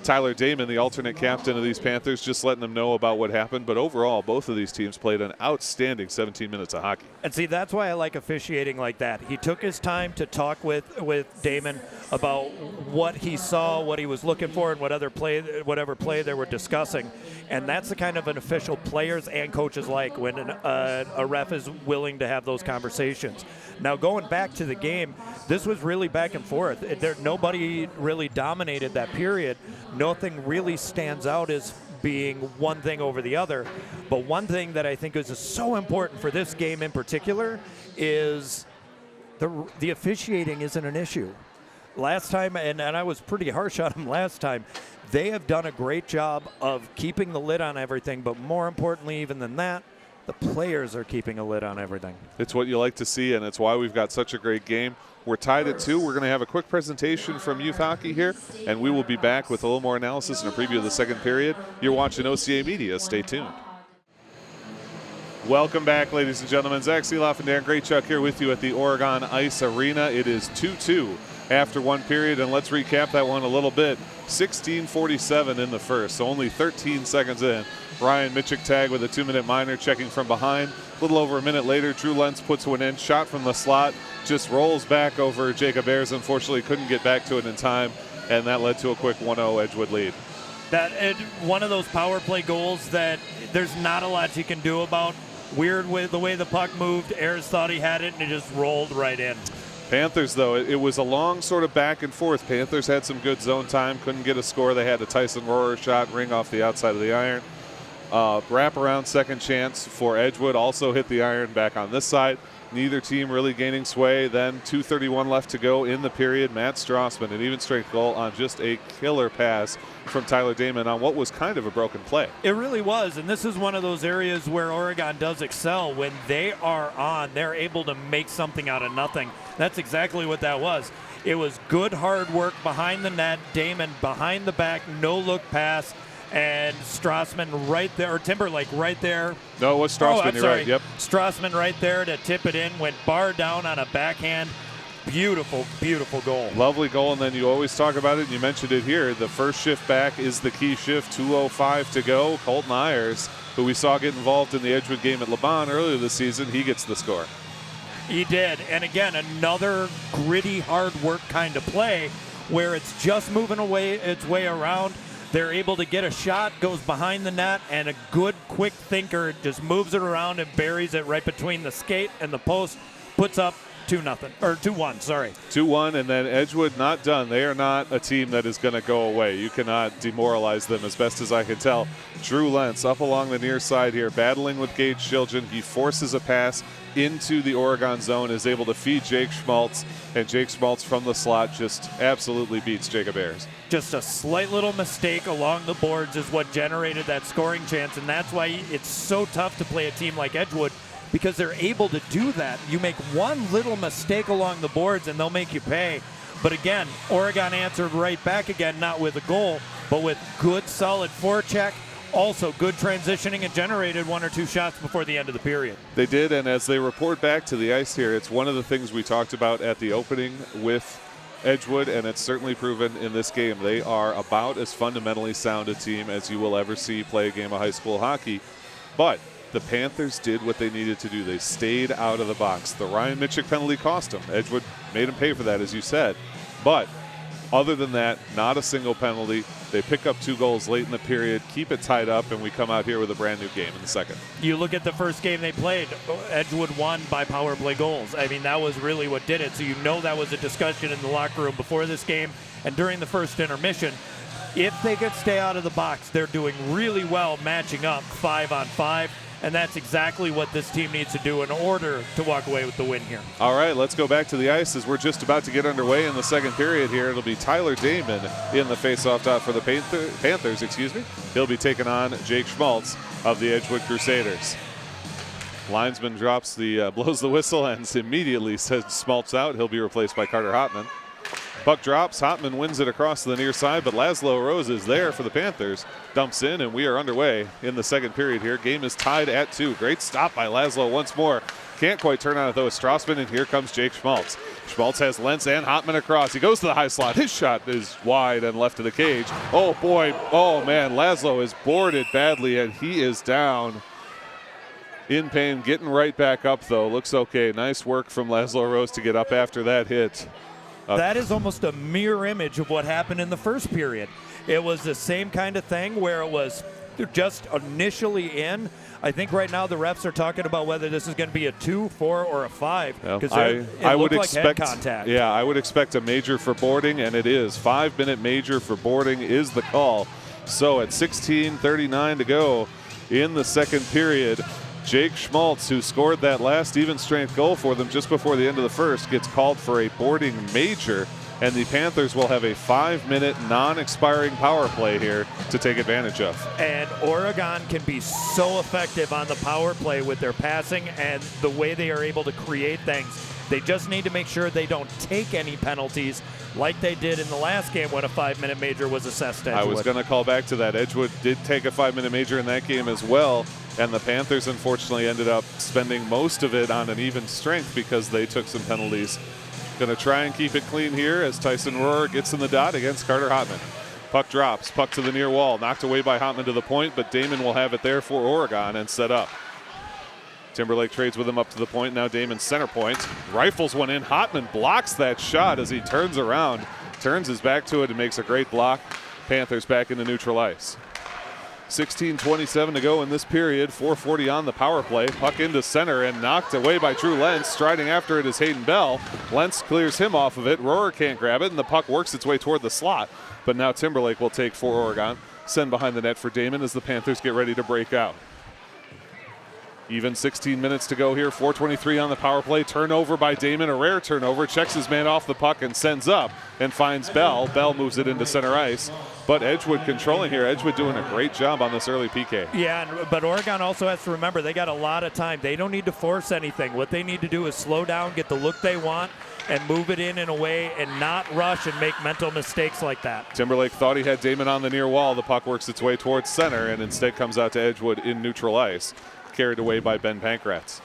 Tyler Damon, the alternate captain of these Panthers, just letting them know about what happened. But overall, both of these teams played an outstanding 17 minutes of hockey. And see, that's why I like officiating like that. He took his time to talk with Damon about what he saw, what he was looking for, and whatever play they were discussing. And that's the kind of an official players and coaches like when a ref is willing to have those conversations. Now, going back to the game, this was really back and forth. Nobody really dominated that period. Nothing really stands out as being one thing over the other. But one thing that I think is so important for this game in particular is the officiating isn't an issue. Last time, and I was pretty harsh on them last time, they have done a great job of keeping the lid on everything, but more importantly even than that, the players are keeping a lid on everything. It's what you like to see, and it's why we've got such a great game. We're tied at 2. We're going to have a quick presentation from youth hockey here, and we will be back with a little more analysis and a preview of the second period. You're watching OCAmedia. Stay tuned. Welcome back, ladies and gentlemen. Zach Seeloff and Dan Graychuk here with you at the Oregon Ice Arena. It is 2-2 after one period, and let's recap that one a little bit. 16:47 in the first, so only 13 seconds in. Ryan Mitchik tag with a 2-minute minor, checking from behind. A little over a minute later, Drew Lentz puts one in, shot from the slot, just rolls back over Jacob Ayers. Unfortunately, couldn't get back to it in time, and that led to a quick 1-0 Edgewood lead. One of those power play goals that there's not a lot you can do about. Weird with the way the puck moved. Ayers thought he had it, and it just rolled right in. Panthers, though, it was a long sort of back and forth. Panthers had some good zone time, couldn't get a score. They had a Tyson Rohrer shot ring off the outside of the iron. Wraparound second chance for Edgewood, also hit the iron back on this side. Neither team really gaining sway. Then 2:31 left to go in the period. Matt Strassman, an even strength goal on just a killer pass from Tyler Damon on what was kind of a broken play. It really was, and this is one of those areas where Oregon does excel. When they are on, they're able to make something out of nothing. That's exactly what that was. It was good hard work behind the net. Damon behind the back, no-look pass. And Strassman right there, or Timberlake right there. No, it was Strassman, you're right, yep. Strassman right there to tip it in, went bar down on a backhand. Beautiful, beautiful goal. Lovely goal, and then you always talk about it, and you mentioned it here. The first shift back is the key shift, 2:05 to go. Colton Ayers, who we saw get involved in the Edgewood game at LeBon earlier this season, he gets the score. He did, and again, another gritty, hard work kind of play where it's just moving its way around. They're able to get a shot, goes behind the net, and a good, quick thinker just moves it around and buries it right between the skate and the post, puts up 2-0, or 2-1, sorry. 2-1, and then Edgewood not done. They are not a team that is going to go away. You cannot demoralize them as best as I can tell. Drew Lentz up along the near side here, battling with Gage Shilgen. He forces a pass into the Oregon zone, is able to feed Jake Schmaltz, and Jake Schmaltz from the slot just absolutely beats Jacob Ayers. Just a slight little mistake along the boards is what generated that scoring chance, and that's why it's so tough to play a team like Edgewood, because they're able to do that. You make one little mistake along the boards and they'll make you pay. But again, Oregon answered right back again, not with a goal, but with good, solid forecheck. Also good transitioning and generated one or two shots before the end of the period. They did, and as they report back to the ice here, it's one of the things we talked about at the opening with Edgewood, and it's certainly proven in this game. They are about as fundamentally sound a team as you will ever see play a game of high school hockey. But the Panthers did what they needed to do. They stayed out of the box. The Ryan Mitchik penalty cost them. Edgewood made them pay for that, as you said. But other than that, not a single penalty. They pick up 2 goals late in the period, keep it tied up, and we come out here with a brand new game in the second. You look at the first game they played, Edgewood won by power play goals. I mean, that was really what did it. So you know that was a discussion in the locker room before this game and during the first intermission. If they could stay out of the box, they're doing really well matching up 5-on-5. And that's exactly what this team needs to do in order to walk away with the win here. All right, let's go back to the ice as we're just about to get underway in the second period here. It'll be Tyler Damon in the face-off dot for the Panthers. He'll be taking on Jake Schmaltz of the Edgewood Crusaders. Linesman drops blows the whistle and immediately says Schmaltz out. He'll be replaced by Carter Hotman. Puck drops. Hotman wins it across the near side, but Laszlo Rose is there for the Panthers. Dumps in, and we are underway in the second period here. Game is tied at 2. Great stop by Laszlo once more. Can't quite turn on it though with Strassman, and here comes Jake Schmaltz. Schmaltz has Lentz and Hotman across. He goes to the high slot. His shot is wide and left of the cage. Oh boy, oh man, Laszlo is boarded badly and he is down. In pain, getting right back up though. Looks okay. Nice work from Laszlo Rose to get up after that hit. That is almost a mirror image of what happened in the first period. It was the same kind of thing where it was just initially in. I think right now the refs are talking about whether this is going to be a 2, 4, or a 5. Because I would like expect head contact. Yeah, I would expect a major for boarding, and it is. 5-minute major for boarding is the call. So at 16:39 to go in the second period, Jake Schmaltz, who scored that last even strength goal for them just before the end of the first, gets called for a boarding major, and the Panthers will have a 5-minute non-expiring power play here to take advantage of. And Oregon can be so effective on the power play with their passing and the way they are able to create things. They just need to make sure they don't take any penalties like they did in the last game when a 5-minute major was assessed to Edgewood. I was going to call back to that. Edgewood did take a 5-minute major in that game as well, and the Panthers unfortunately ended up spending most of it on an even strength because they took some penalties. Going to try and keep it clean here as Tyson Rohrer gets in the dot against Carter Hotman. Puck drops, puck to the near wall, knocked away by Hotman to the point, but Damon will have it there for Oregon and set up. Timberlake trades with him up to the point. Now Damon center point. Rifles one in. Hotman blocks that shot as he turns around, turns his back to it and makes a great block. Panthers back into neutral ice. 16:27 to go in this period. 4:40 on the power play. Puck into center and knocked away by Drew Lentz. Striding after it is Hayden Bell. Lentz clears him off of it. Rohrer can't grab it, and the puck works its way toward the slot. But now Timberlake will take for Oregon. Send behind the net for Damon as the Panthers get ready to break out. Even 16 minutes to go here. 4:23 on the power play. Turnover by Damon, a rare turnover. Checks his man off the puck and sends up and finds Bell. Bell moves it into center ice. But Edgewood controlling here. Edgewood doing a great job on this early PK. Yeah, but Oregon also has to remember they got a lot of time. They don't need to force anything. What they need to do is slow down, get the look they want, and move it in a way and not rush and make mental mistakes like that. Timberlake thought he had Damon on the near wall. The puck works its way towards center and instead comes out to Edgewood in neutral ice. Carried away by Ben Pankratz.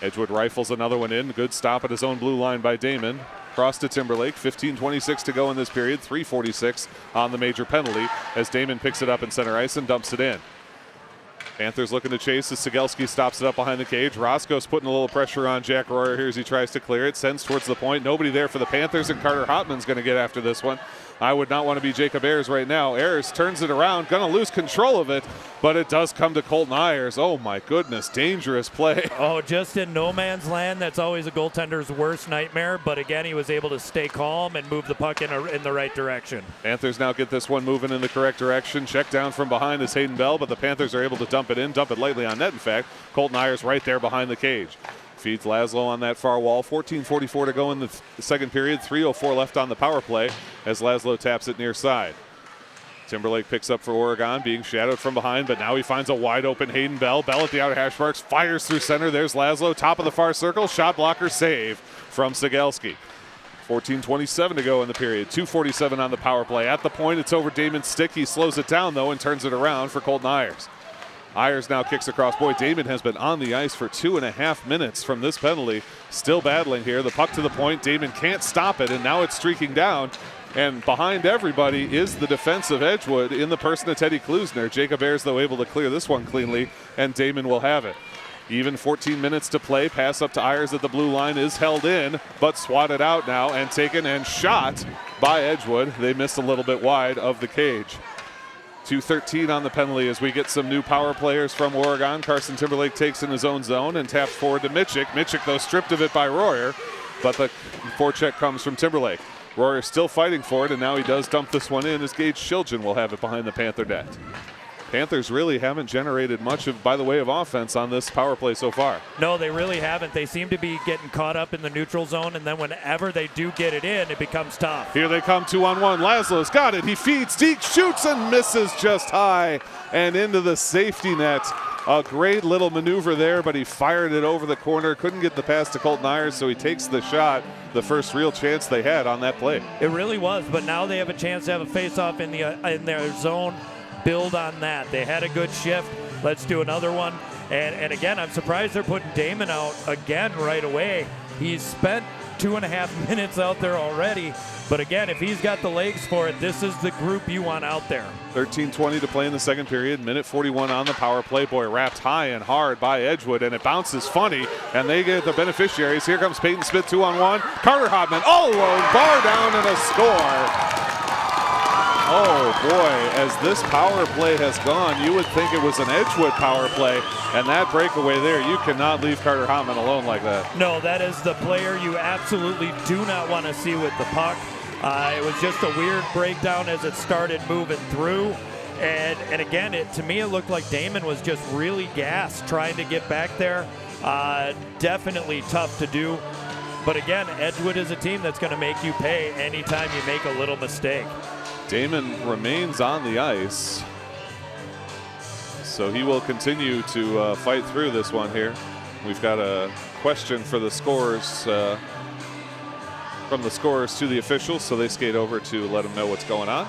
Edgewood rifles another one in. Good stop at his own blue line by Damon. Cross to Timberlake. 15:26 to go in this period. 3:46 on the major penalty as Damon picks it up in center ice and dumps it in. Panthers looking to chase as Sigelski stops it up behind the cage. Roscoe's putting a little pressure on Jack Rohrer here as he tries to clear it. Sends towards the point. Nobody there for the Panthers, and Carter Hotman's going to get after this one. I would not want to be Jacob Ayers right now. Ayers turns it around, going to lose control of it, but it does come to Colton Ayers. Oh my goodness, dangerous play. Oh, just in no man's land. That's always a goaltender's worst nightmare, but again, he was able to stay calm and move the puck in the right direction. Panthers now get this one moving in the correct direction. Check down from behind is Hayden Bell, but the Panthers are able to dump it lightly on net, in fact. Colton Ayers right there behind the cage. Feeds Laszlo on that far wall. 14:44 to go in the second period. 3:04 left on the power play as Laszlo taps it near side. Timberlake picks up for Oregon, being shadowed from behind, but now he finds a wide open Hayden Bell. Bell at the outer hash marks, fires through center. There's Laszlo, top of the far circle. Shot blocker save from Sigelski. 14:27 to go in the period. 2:47 on the power play. At the point, it's over Damon's stick. He slows it down, though, and turns it around for Colton Ayers. Ayers now kicks across. Boy, Damon has been on the ice for 2.5 minutes from this penalty. Still battling here. The puck to the point. Damon can't stop it, and now it's streaking down. And behind everybody is the defense of Edgewood in the person of Teddy Klusner. Jacob Ayers, though, able to clear this one cleanly, and Damon will have it. Even 14 minutes to play. Pass up to Ayers at the blue line is held in, but swatted out now and taken and shot by Edgewood. They missed a little bit wide of the cage. 2:13 on the penalty as we get some new power players from Oregon. Carson Timberlake takes in his own zone and taps forward to Mitchik. Mitchik, though, stripped of it by Rohrer, but the forecheck comes from Timberlake. Rohrer still fighting for it, and now he does dump this one in as Gage Shilgen will have it behind the Panther net. Panthers really haven't generated much by the way of offense on this power play so far. No, they really haven't. They seem to be getting caught up in the neutral zone, and then whenever they do get it in, it becomes tough. Here they come 2-on-1. Laszlo's got it. He feeds. Deke shoots and misses just high and into the safety net. A great little maneuver there, but he fired it over the corner. Couldn't get the pass to Colton Ayers, so he takes the shot. The first real chance they had on that play. It really was, but now they have a chance to have a face-off in their zone. Build on that. They had a good shift. Let's do another one. And again, I'm surprised they're putting Damon out again right away. He's spent 2.5 minutes out there already. But again, if he's got the legs for it, this is the group you want out there. 13:20 to play in the second period. Minute 41 on the power play. Boy, wrapped high and hard by Edgewood, and it bounces funny, and they get the beneficiaries. Here comes Peyton Smith, 2-on-1. Carter Hotman all alone, bar down, and a score. Oh boy, as this power play has gone, you would think it was an Edgewood power play, and that breakaway there, you cannot leave Carter Hotman alone like that. No, that is the player you absolutely do not want to see with the puck. It was just a weird breakdown as it started moving through. And again, to me, it looked like Damon was just really gassed trying to get back there. Definitely tough to do. But again, Edgewood is a team that's going to make you pay anytime you make a little mistake. Damon remains on the ice, so he will continue to fight through this one here. We've got a question for the scores, from the scorers to the officials, so they skate over to let them know what's going on.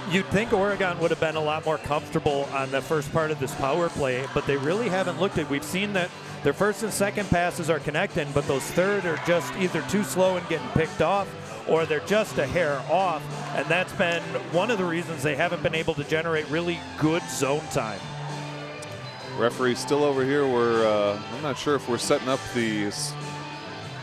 You'd think Oregon would have been a lot more comfortable on the first part of this power play, but they really haven't looked at. We've seen that their first and second passes are connecting, but those third are just either too slow and getting picked off, or they're just a hair off, and that's been one of the reasons they haven't been able to generate really good zone time. Referee's still over here. I'm not sure if we're setting up the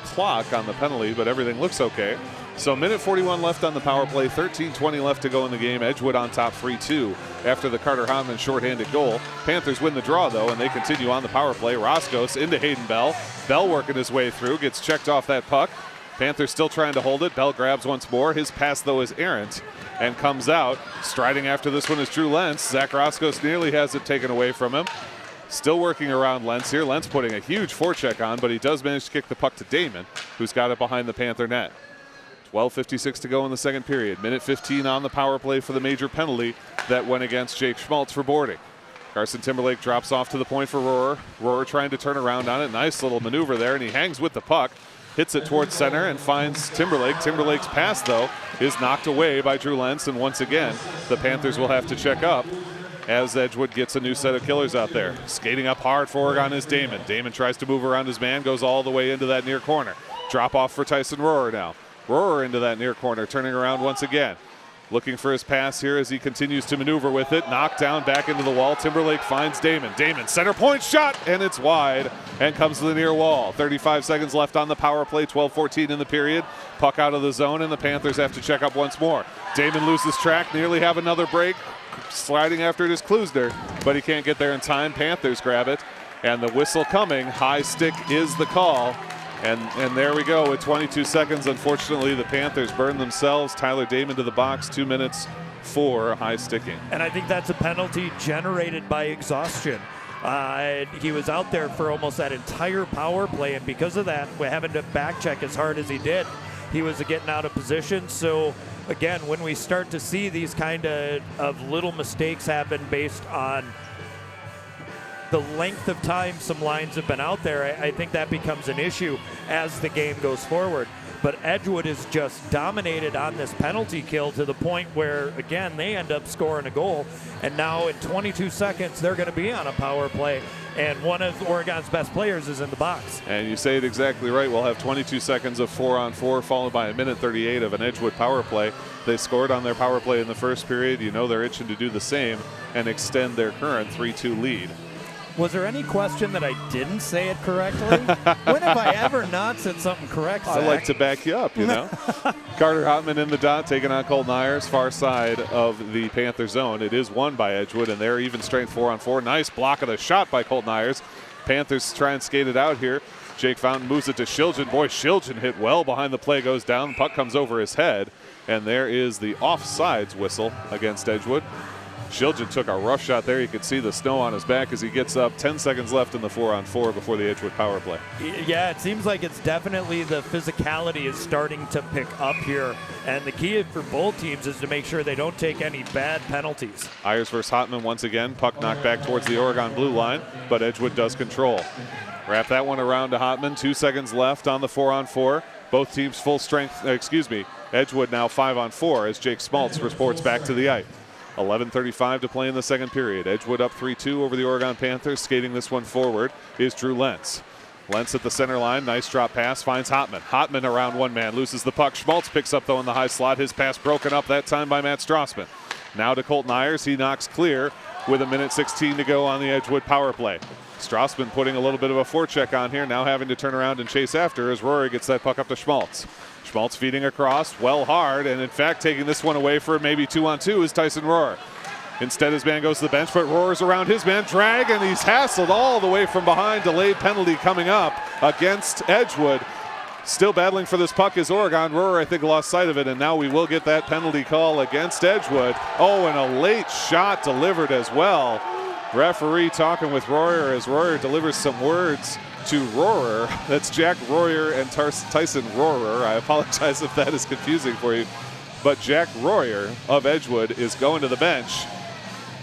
clock on the penalty, but everything looks okay. So minute 41 left on the power play, 13:20 left to go in the game. Edgewood on top 3-2 after the Carter Hotman shorthanded goal. Panthers win the draw, though, and they continue on the power play. Roscos into Hayden Bell. Bell working his way through, gets checked off that puck. Panthers still trying to hold it. Bell grabs once more. His pass, though, is errant and comes out. Striding after this one is Drew Lentz. Zach Roscos nearly has it taken away from him. Still working around Lentz here. Lentz putting a huge forecheck on, but he does manage to kick the puck to Damon, who's got it behind the Panther net. 12:56 to go in the second period. Minute 15 on the power play for the major penalty that went against Jake Schmaltz for boarding. Carson Timberlake drops off to the point for Rohrer. Rohrer trying to turn around on it. Nice little maneuver there, and he hangs with the puck. Hits it towards center and finds Timberlake. Timberlake's pass, though, is knocked away by Drew Lentz, and once again, the Panthers will have to check up as Edgewood gets a new set of killers out there. Skating up hard for Oregon is Damon. Damon tries to move around his man, goes all the way into that near corner. Drop off for Tyson Rohrer now. Rohrer into that near corner, turning around once again. Looking for his pass here as he continues to maneuver with it. Knocked down back into the wall. Timberlake finds Damon. Damon, center point shot, and it's wide and comes to the near wall. 35 seconds left on the power play, 12:14 in the period. Puck out of the zone, and the Panthers have to check up once more. Damon loses track, nearly have another break. Sliding after it is Klusner, but he can't get there in time. Panthers grab it, and the whistle coming. High stick is the call. And there we go with 22 seconds. Unfortunately, the Panthers burn themselves. Tyler Damon to the box, 2 minutes for high sticking. And I think that's a penalty generated by exhaustion. He was out there for almost that entire power play, and because of that, we're having to back check as hard as he did. He was getting out of position. So again, when we start to see these kind of little mistakes happen based on the length of time some lines have been out there, I think that becomes an issue as the game goes forward. But Edgewood is just dominated on this penalty kill to the point where, again, they end up scoring a goal. And now in 22 seconds, they're going to be on a power play. And one of Oregon's best players is in the box. And you say it exactly right. We'll have 22 seconds of 4-on-4 followed by a minute 38 of an Edgewood power play. They scored on their power play in the first period. You know they're itching to do the same and extend their current 3-2 lead. Was there any question that I didn't say it correctly? When have I ever not said something correct, Zach? I like to back you up, you know. Carter Hotman in the dot, taking on Colton Ayers, far side of the Panther zone. It is won by Edgewood, and they're even strength 4-on-4. Nice block of the shot by Colton Ayers. Panthers try and skate it out here. Jake Fountain moves it to Shiljan. Boy, Shiljan hit well behind the play, goes down. The puck comes over his head, and there is the offsides whistle against Edgewood. Shiljan took a rough shot there. You could see the snow on his back as he gets up. 10 seconds left in the 4-on-4 before the Edgewood power play. Yeah, it seems like it's definitely the physicality is starting to pick up here. And the key for both teams is to make sure they don't take any bad penalties. Ayers versus Hotman once again. Puck knocked back towards the Oregon blue line, but Edgewood does control. Wrap that one around to Hotman. 2 seconds left on the 4-on-4. Both teams full strength, Edgewood now 5-on-4 as Jake Schmaltz reports back to the ice. 11:35 to play in the second period. Edgewood up 3-2 over the Oregon Panthers. Skating this one forward is Drew Lentz. Lentz at the center line. Nice drop pass. Finds Hotman. Hotman around one man. Loses the puck. Schmaltz picks up, though, in the high slot. His pass broken up that time by Matt Strassman. Now to Colton Ayers. He knocks clear with 1:16 to go on the Edgewood power play. Strassman putting a little bit of a forecheck on here. Now having to turn around and chase after as Rory gets that puck up to Schmaltz. Schmaltz feeding across. Well hard. And, in fact, taking this one away for maybe 2-on-2 is Tyson Rohrer. Instead, his man goes to the bench, but Rohr's around his man. Drag, and he's hassled all the way from behind. Delayed penalty coming up against Edgewood. Still battling for this puck is Oregon. Rohrer, I think, lost sight of it, and now we will get that penalty call against Edgewood. Oh, and a late shot delivered as well. Referee talking with Rohrer as Rohrer delivers some words to Rohrer. That's Jack Royer and Tyson Rohrer. I apologize if that is confusing for you. But Jack Royer of Edgewood is going to the bench.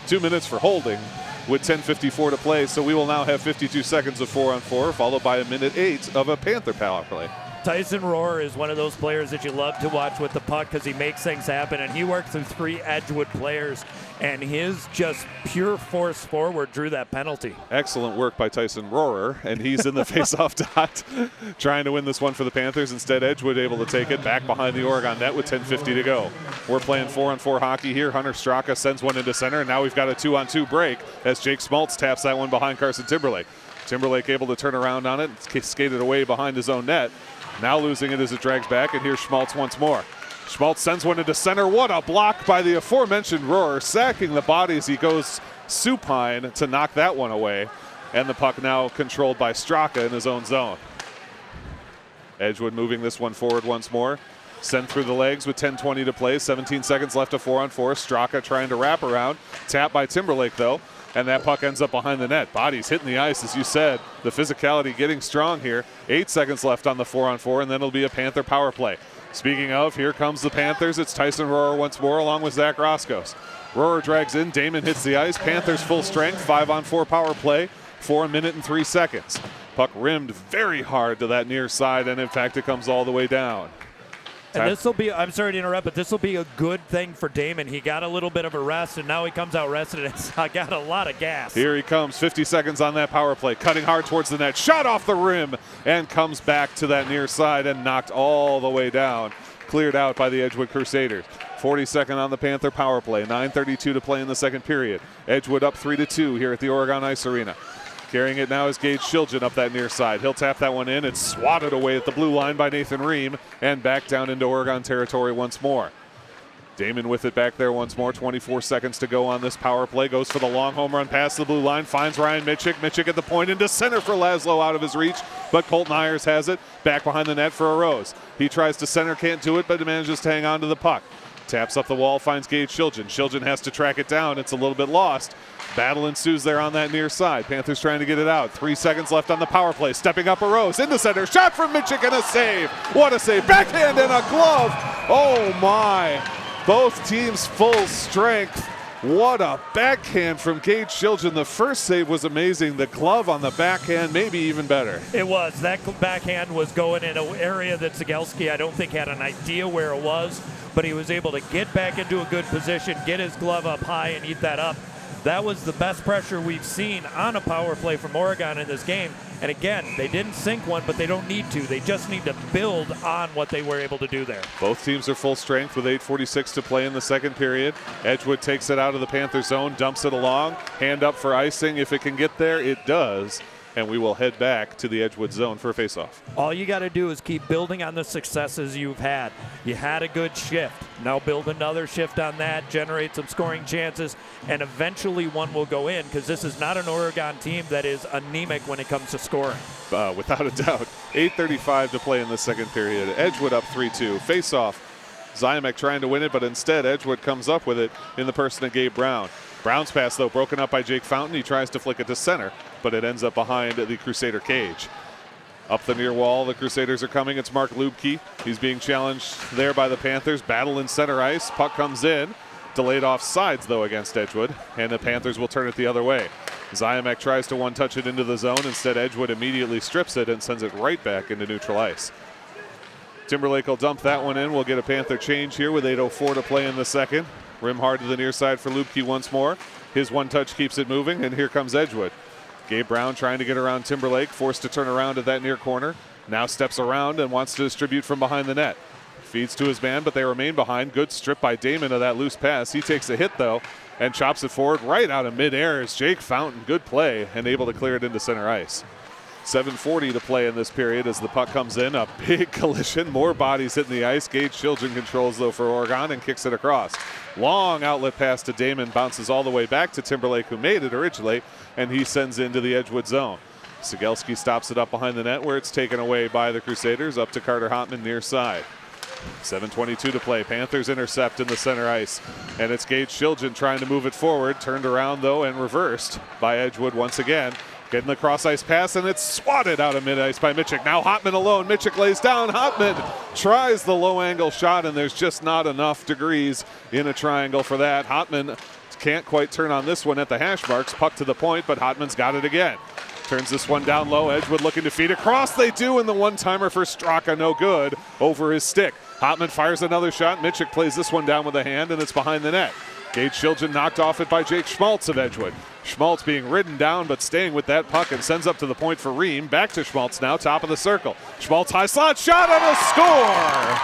2 minutes for holding with 10:54 to play. So we will now have 52 seconds of 4-on-4, followed by 1:08 of a Panther power play. Tyson Rohrer is one of those players that you love to watch with the puck because he makes things happen, and he worked through 3 Edgewood players, and his just pure force forward drew that penalty. Excellent work by Tyson Rohrer, and he's in the face-off dot trying to win this one for the Panthers. Instead, Edgewood able to take it back behind the Oregon net with 10:50 to go. We're playing 4-on-4 hockey here. Hunter Straka sends one into center, and now we've got a 2-on-2 break as Jake Schmaltz taps that one behind Carson Timberlake. Timberlake able to turn around on it, skated away behind his own net. Now losing it as it drags back, and here's Schmaltz once more. Schmaltz sends one into center. What a block by the aforementioned Rohrer, sacking the body as he goes supine to knock that one away. And the puck now controlled by Straka in his own zone. Edgewood moving this one forward once more. Sent through the legs with 10:20 to play. 17 seconds left of 4-on-4. Straka trying to wrap around. Tap by Timberlake, though. And that puck ends up behind the net. Bodies hitting the ice, as you said. The physicality getting strong here. 8 seconds left on the 4-on-4, and then it'll be a Panther power play. Speaking of, here comes the Panthers. It's Tyson Rohrer once more, along with Zach Roscoe. Rohrer drags in. Damon hits the ice. Panthers full strength. 5-on-4 power play for 1:03. Puck rimmed very hard to that near side, and in fact, it comes all the way down. And this will be, I'm sorry to interrupt, but this will be a good thing for Damon. He got a little bit of a rest, and now he comes out rested and got a lot of gas. Here he comes, 50 seconds on that power play, cutting hard towards the net, shot off the rim, and comes back to that near side and knocked all the way down. Cleared out by the Edgewood Crusaders. 42nd on the Panther power play, 9:32 to play in the second period. Edgewood up 3-2 here at the Oregon Ice Arena. Carrying it now is Gage Shiljan up that near side. He'll tap that one in. It's swatted away at the blue line by Nathan Ream and back down into Oregon territory once more. Damon with it back there once more. 24 seconds to go on this power play. Goes for the long home run past the blue line. Finds Ryan Mitchick. Mitchick at the point into center for Laszlo out of his reach. But Colton Ayers has it. Back behind the net for a Rose. He tries to center, can't do it, but manages to hang on to the puck. Taps up the wall, finds Gage Shiljan. Shiljan has to track it down. It's a little bit lost. Battle ensues there on that near side. Panthers trying to get it out. 3 seconds left on the power play. Stepping up a Rose. Into center. Shot from Mitchick and a save. What a save. Backhand and a glove. Oh my. Both teams full strength. What a backhand from Gage Shiljan. The first save was amazing. The glove on the backhand, maybe even better. It was. That backhand was going in an area that Cegelski, I don't think, had an idea where it was, but he was able to get back into a good position, get his glove up high, and eat that up. That was the best pressure we've seen on a power play from Oregon in this game. And again, they didn't sink one, but they don't need to. They just need to build on what they were able to do there. Both teams are full strength with 8:46 to play in the second period. Edgewood takes it out of the Panther zone, dumps it along. Hand up for icing. If it can get there, it does. And we will head back to the Edgewood zone for a faceoff. All you got to do is keep building on the successes you've had. You had a good shift. Now build another shift on that, generate some scoring chances, and eventually one will go in, because this is not an Oregon team that is anemic when it comes to scoring. Without a doubt. 8:35 to play in the second period. Edgewood up 3-2. Faceoff. Zymek trying to win it, but instead Edgewood comes up with it in the person of Gabe Brown. Brown's pass, though, broken up by Jake Fountain. He tries to flick it to center, but it ends up behind the Crusader cage. Up the near wall, the Crusaders are coming. It's Mark Lubke. He's being challenged there by the Panthers. Battle in center ice. Puck comes in. Delayed off sides, though, against Edgewood, and the Panthers will turn it the other way. Zymek tries to one-touch it into the zone. Instead, Edgewood immediately strips it and sends it right back into neutral ice. Timberlake will dump that one in. We'll get a Panther change here with 8:04 to play in the second. Rim hard to the near side for Lubke once more. His one touch keeps it moving, and here comes Edgewood. Gabe Brown trying to get around Timberlake, forced to turn around at that near corner. Now steps around and wants to distribute from behind the net. Feeds to his man, but they remain behind. Good strip by Damon of that loose pass. He takes a hit, though, and chops it forward right out of midair as Jake Fountain, good play, and able to clear it into center ice. 7:40 to play in this period as the puck comes in. A big collision, more bodies hitting the ice. Gage Children controls, though, for Oregon and kicks it across. Long outlet pass to Damon, bounces all the way back to Timberlake, who made it originally, and he sends into the Edgewood zone. Sigelski stops it up behind the net where it's taken away by the Crusaders, up to Carter Hotman near side. 7:22 to play. Panthers intercept in the center ice, and it's Gage Children trying to move it forward. Turned around, though, and reversed by Edgewood once again. Getting the cross-ice pass, and it's swatted out of mid-ice by Mitchell. Now Hotman alone. Mitchell lays down. Hotman tries the low-angle shot, and there's just not enough degrees in a triangle for that. Hotman can't quite turn on this one at the hash marks. Puck to the point, but Hotman's got it again. Turns this one down low. Edgewood looking to feed across. They do, and the one-timer for Straka, no good, over his stick. Hotman fires another shot. Mitchell plays this one down with a hand, and it's behind the net. Gage Children knocked off it by Jake Schmaltz of Edgewood. Schmaltz being ridden down, but staying with that puck and sends up to the point for Ream. Back to Schmaltz now, top of the circle. Schmaltz high slot shot and a score!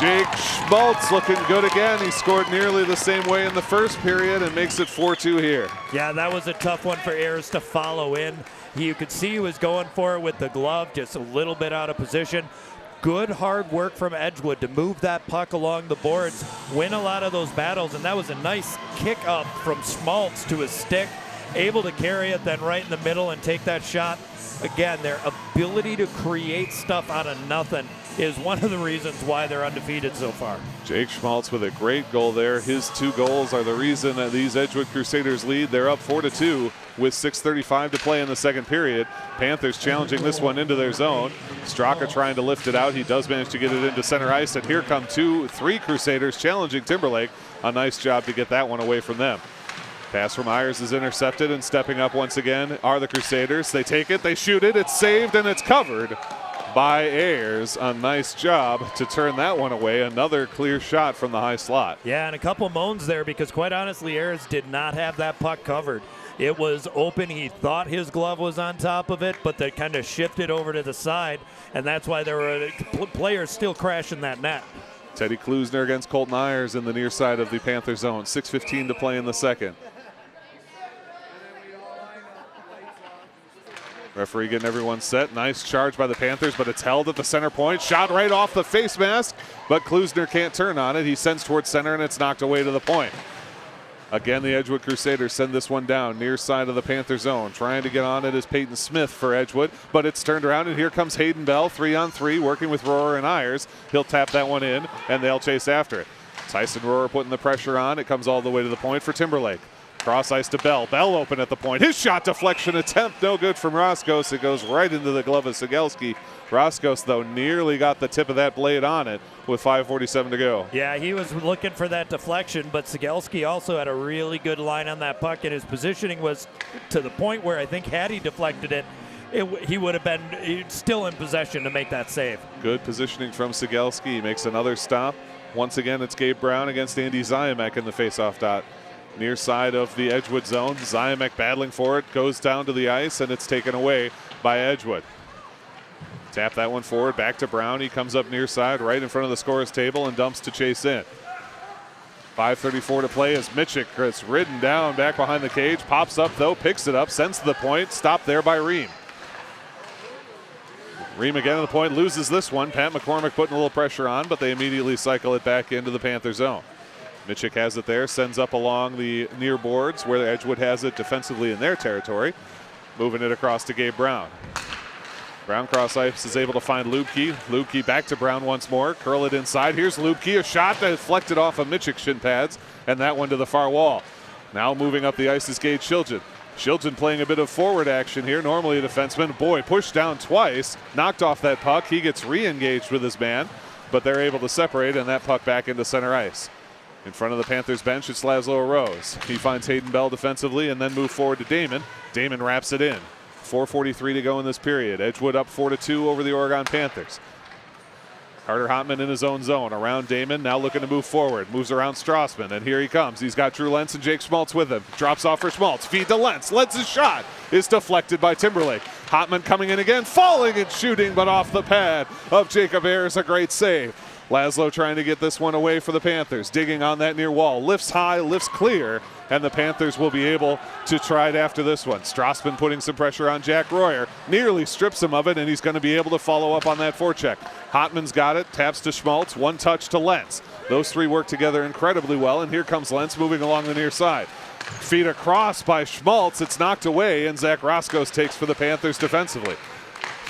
Jake Schmaltz looking good again. He scored nearly the same way in the first period and makes it 4-2 here. Yeah, that was a tough one for Ayers to follow in. You could see he was going for it with the glove, just a little bit out of position. Good hard work from Edgewood to move that puck along the boards, win a lot of those battles, and that was a nice kick up from Schmaltz to his stick, able to carry it then right in the middle and take that shot. Again, their ability to create stuff out of nothing is one of the reasons why they're undefeated so far. Jake Schmaltz with a great goal there. His 2 goals are the reason that these Edgewood Crusaders lead. They're up 4-2 with 6:35 to play in the second period. Panthers challenging this one into their zone. Straka trying to lift it out. He does manage to get it into center ice, and here come 2-3 Crusaders challenging Timberlake. A nice job to get that one away from them. Pass from Ayers is intercepted, and stepping up once again are the Crusaders. They take it, they shoot it, it's saved, and it's covered by Ayers. A nice job to turn that one away. Another clear shot from the high slot. Yeah, and a couple moans there because quite honestly, Ayers did not have that puck covered. It was open. He thought his glove was on top of it, but they kind of shifted over to the side, and that's why there were players still crashing that net. Teddy Klusner against Colton Ayers in the near side of the Panther zone. 6:15 to play in the second. Referee getting everyone set. Nice charge by the Panthers, but it's held at the center point. Shot right off the face mask, but Klusner can't turn on it. He sends towards center, and it's knocked away to the point. Again, the Edgewood Crusaders send this one down near side of the Panther zone. Trying to get on it is Peyton Smith for Edgewood, but it's turned around, and here comes Hayden Bell, 3-on-3, working with Rohrer and Ayers. He'll tap that one in, and they'll chase after it. Tyson Rohrer putting the pressure on. It comes all the way to the point for Timberlake. Cross ice to Bell. Bell open at the point. His shot deflection attempt, no good from Roskos. It goes right into the glove of Sigelski. Roskos, though, nearly got the tip of that blade on it with 5:47 to go. Yeah, he was looking for that deflection, but Sigelski also had a really good line on that puck, and his positioning was to the point where I think had he deflected it, he would have been still in possession to make that save. Good positioning from Sigelski. He makes another stop. Once again, it's Gabe Brown against Andy Ziamek in the faceoff dot. Near side of the Edgewood zone. Ziamek battling for it, goes down to the ice, and it's taken away by Edgewood. Tap that one forward, back to Brown. He comes up near side, right in front of the scorer's table, and dumps to chase in. 5:34 to play as Mitchell gets ridden down back behind the cage. Pops up, though, picks it up, sends to the point. Stopped there by Ream. Ream again at the point, loses this one. Pat McCormick putting a little pressure on, but they immediately cycle it back into the Panther zone. Mitchell has it there, sends up along the near boards where Edgewood has it defensively in their territory. Moving it across to Gabe Brown. Brown cross ice is able to find Lubke. Lubke back to Brown once more. Curl it inside. Here's Lubke, a shot that deflected off of Mitchell's shin pads, and that one to the far wall. Now moving up the ice is Gage Children. Children playing a bit of forward action here. Normally a defenseman. Boy, pushed down twice. Knocked off that puck. He gets re-engaged with his man, but they're able to separate, and that puck back into center ice. In front of the Panthers bench, it's Laszlo Rose. He finds Hayden Bell defensively and then move forward to Damon. Damon wraps it in. 4:43 to go in this period. Edgewood up 4-2 over the Oregon Panthers. Carter Hotman in his own zone around Damon, now looking to move forward. Moves around Strassman, and here he comes. He's got Drew Lentz and Jake Schmaltz with him. Drops off for Schmaltz. Feed to Lentz. Lentz's shot is deflected by Timberlake. Hotman coming in again, falling and shooting, but off the pad of Jacob Ayers. A great save. Laszlo trying to get this one away for the Panthers. Digging on that near wall. Lifts high, lifts clear, and the Panthers will be able to try it after this one. Strassman putting some pressure on Jack Royer. Nearly strips him of it, and he's going to be able to follow up on that forecheck. Hotman's got it. Taps to Schmaltz. One touch to Lentz. Those three work together incredibly well, and here comes Lentz moving along the near side. Feed across by Schmaltz. It's knocked away, and Zach Roscoe takes for the Panthers defensively.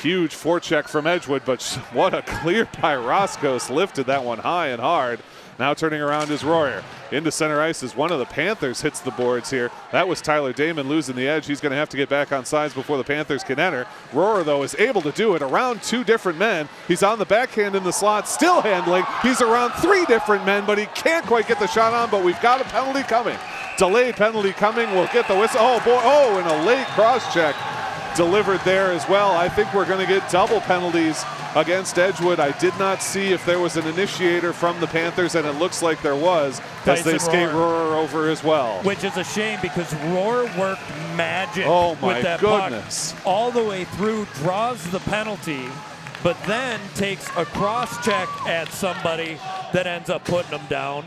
Huge forecheck from Edgewood, but what a clear by Roscoe. Lifted that one high and hard. Now turning around is Royer. Into center ice as one of the Panthers hits the boards here. That was Tyler Damon losing the edge. He's going to have to get back on sides before the Panthers can enter. Royer, though, is able to do it around two different men. He's on the backhand in the slot, still handling. He's around three different men, but he can't quite get the shot on, but we've got a penalty coming. Delayed penalty coming. We'll get the whistle. Oh, boy. Oh, and a late cross check delivered there as well. I think we're going to get double penalties against Edgewood. I did not see if there was an initiator from the Panthers, and it looks like there was, as they skate Royer over as well. Which is a shame because Royer worked magic my with that goodness. puck all the way through, draws the penalty, but then takes a cross check at somebody that ends up putting them down.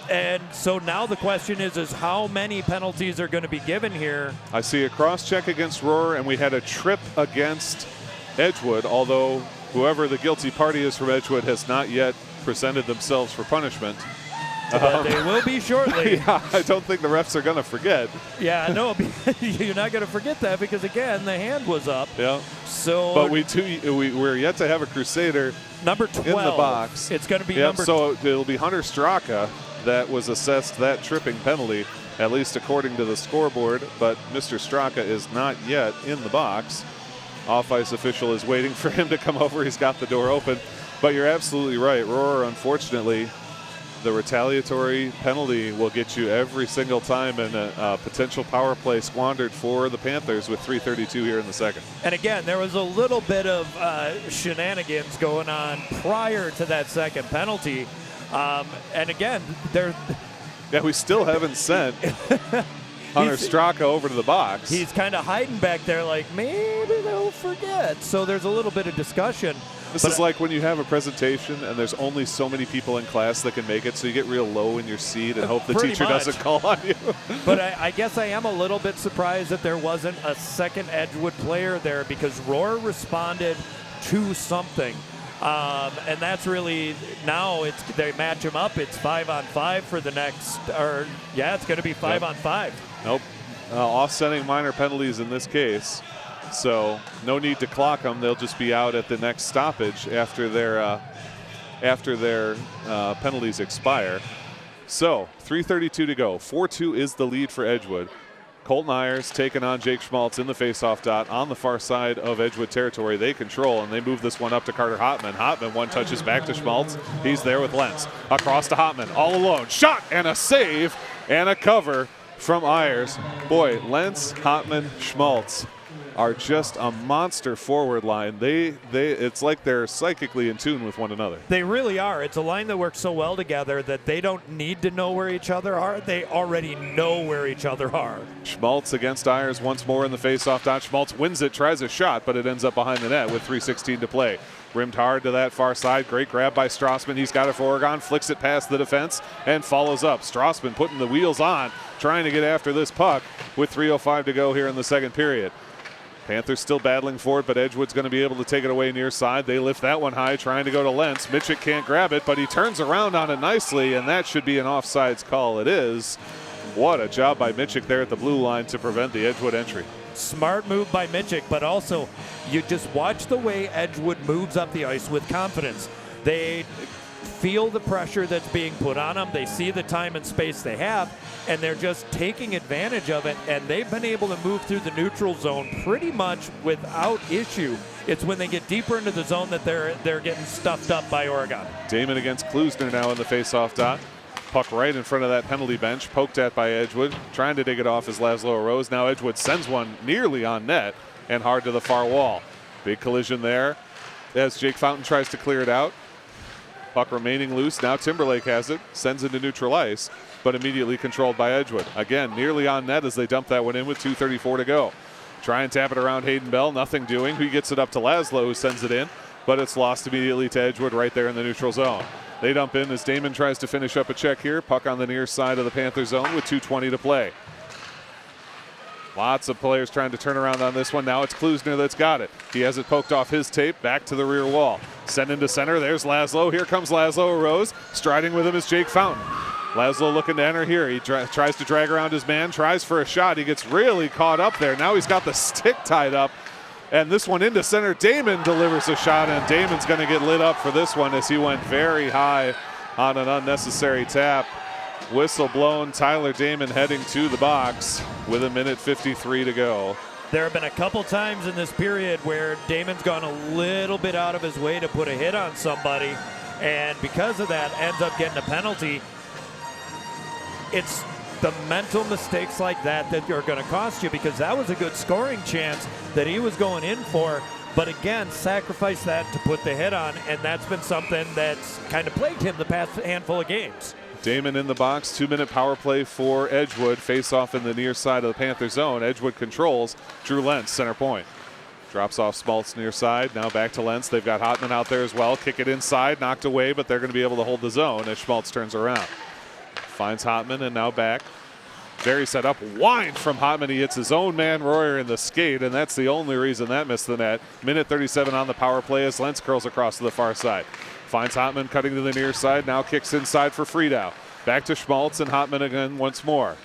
And so now the question is how many penalties are going to be given here? I see a cross check against Royer, and we had a trip against Edgewood, although whoever the guilty party is from Edgewood has not yet presented themselves for punishment. But they will be shortly. Yeah, I don't think the refs are going to forget. Yeah, no, you're not going to forget that because, again, the hand was up. Yeah. So, but we're yet to have a Crusader number 12 in the box. It's going to be number 12. So it'll be Hunter Straka that was assessed that tripping penalty, at least according to the scoreboard. But Mr. Straka is not yet in the box. Off-ice official is waiting for him to come over. He's got the door open. But you're absolutely right. Royer, unfortunately, the retaliatory penalty will get you every single time, and a potential power play squandered for the Panthers with 3:32 here in the second. And again, there was a little bit of shenanigans going on prior to that second penalty. And again, we still haven't sent Hunter Straka over to the box. He's kind of hiding back there like, maybe they'll forget. So there's a little bit of discussion. This is like when you have a presentation and there's only so many people in class that can make it, so you get real low in your seat and hope the teacher doesn't call on you. But I guess I am a little bit surprised that there wasn't a second Edgewood player there because Royer responded to something. And that's really, now they match him up. It's 5-on-5 for the next, it's going to be 5-on-5. Nope. Offsetting minor penalties in this case. So no need to clock them. They'll just be out at the next stoppage after their penalties expire. So 3:32 to go. 4-2 is the lead for Edgewood. Colton Ayers taking on Jake Schmaltz in the faceoff dot on the far side of Edgewood territory. They control, and they move this one up to Carter Hotman. Hotman one touches back to Schmaltz. He's there with Lentz. Across to Hotman, all alone. Shot and a save and a cover from Ayers. Boy, Lentz, Hotman, Schmaltz are just a monster forward line. It's like they're psychically in tune with one another. They really are. It's a line that works so well together that they don't need to know where each other are. They already know where each other are. Schmaltz against Ayers once more in the faceoff dot. Schmaltz wins it, tries a shot, but it ends up behind the net with 3:16 to play. Rimmed hard to that far side. Great grab by Strassman. He's got it for Oregon. Flicks it past the defense and follows up. Strassman putting the wheels on, trying to get after this puck with 3:05 to go here in the second period. Panthers still battling for it, but Edgewood's going to be able to take it away near side. They lift that one high, trying to go to Lentz. Mitchell can't grab it, but he turns around on it nicely, and that should be an offsides call. It is. What a job by Mitchell there at the blue line to prevent the Edgewood entry. Smart move by Mitchell, but also you just watch the way Edgewood moves up the ice with confidence. They feel the pressure that's being put on them. They see the time and space they have, and they're just taking advantage of it, and they've been able to move through the neutral zone pretty much without issue. It's when they get deeper into the zone that they're getting stuffed up by Oregon. Damon against Klusner now in the faceoff dot. Puck right in front of that penalty bench, poked at by Edgewood, trying to dig it off as Laszlo arose. Now Edgewood sends one nearly on net and hard to the far wall. Big collision there. as Jake Fountain tries to clear it out. Puck remaining loose. Now Timberlake has it, sends it to neutral ice, but immediately controlled by Edgewood. Again, nearly on net as they dump that one in with 2:34 to go. Try and tap it around Hayden Bell, nothing doing. He gets it up to Laszlo, who sends it in, but it's lost immediately to Edgewood right there in the neutral zone. They dump in as Damon tries to finish up a check here. Puck on the near side of the Panther zone with 2:20 to play. Lots of players trying to turn around on this one. Now it's Klusner that's got it. He has it poked off his tape, back to the rear wall. Sent into center. There's Laszlo. Here comes Laszlo Rose. Striding with him is Jake Fountain. Laszlo looking to enter here. He tries to drag around his man, tries for a shot. He gets really caught up there. Now he's got the stick tied up. And this one into center. Damon delivers a shot, and Damon's going to get lit up for this one as he went very high on an unnecessary tap. Whistle blown. Tyler Damon heading to the box with 1:53 to go. There have been a couple times in this period where Damon's gone a little bit out of his way to put a hit on somebody, and because of that ends up getting a penalty. It's the mental mistakes like that that are going to cost you, because that was a good scoring chance that he was going in for. But again, sacrifice that to put the hit on, and that's been something that's kind of plagued him the past handful of games. Damon in the box, 2-minute power play for Edgewood. Face off in the near side of the Panther zone. Edgewood controls. Drew Lentz, center point. Drops off Schmaltz near side. Now back to Lentz. They've got Hotman out there as well. Kick it inside, knocked away, but they're going to be able to hold the zone as Schmaltz turns around. Finds Hotman and now back. Very set up. Wind from Hotman. He hits his own man Royer in the skate, and that's the only reason that missed the net. 1:37 on the power play as Lentz curls across to the far side. Finds Hotman cutting to the near side. Now kicks inside for Friedau. Back to Schmaltz and Hotman again once more.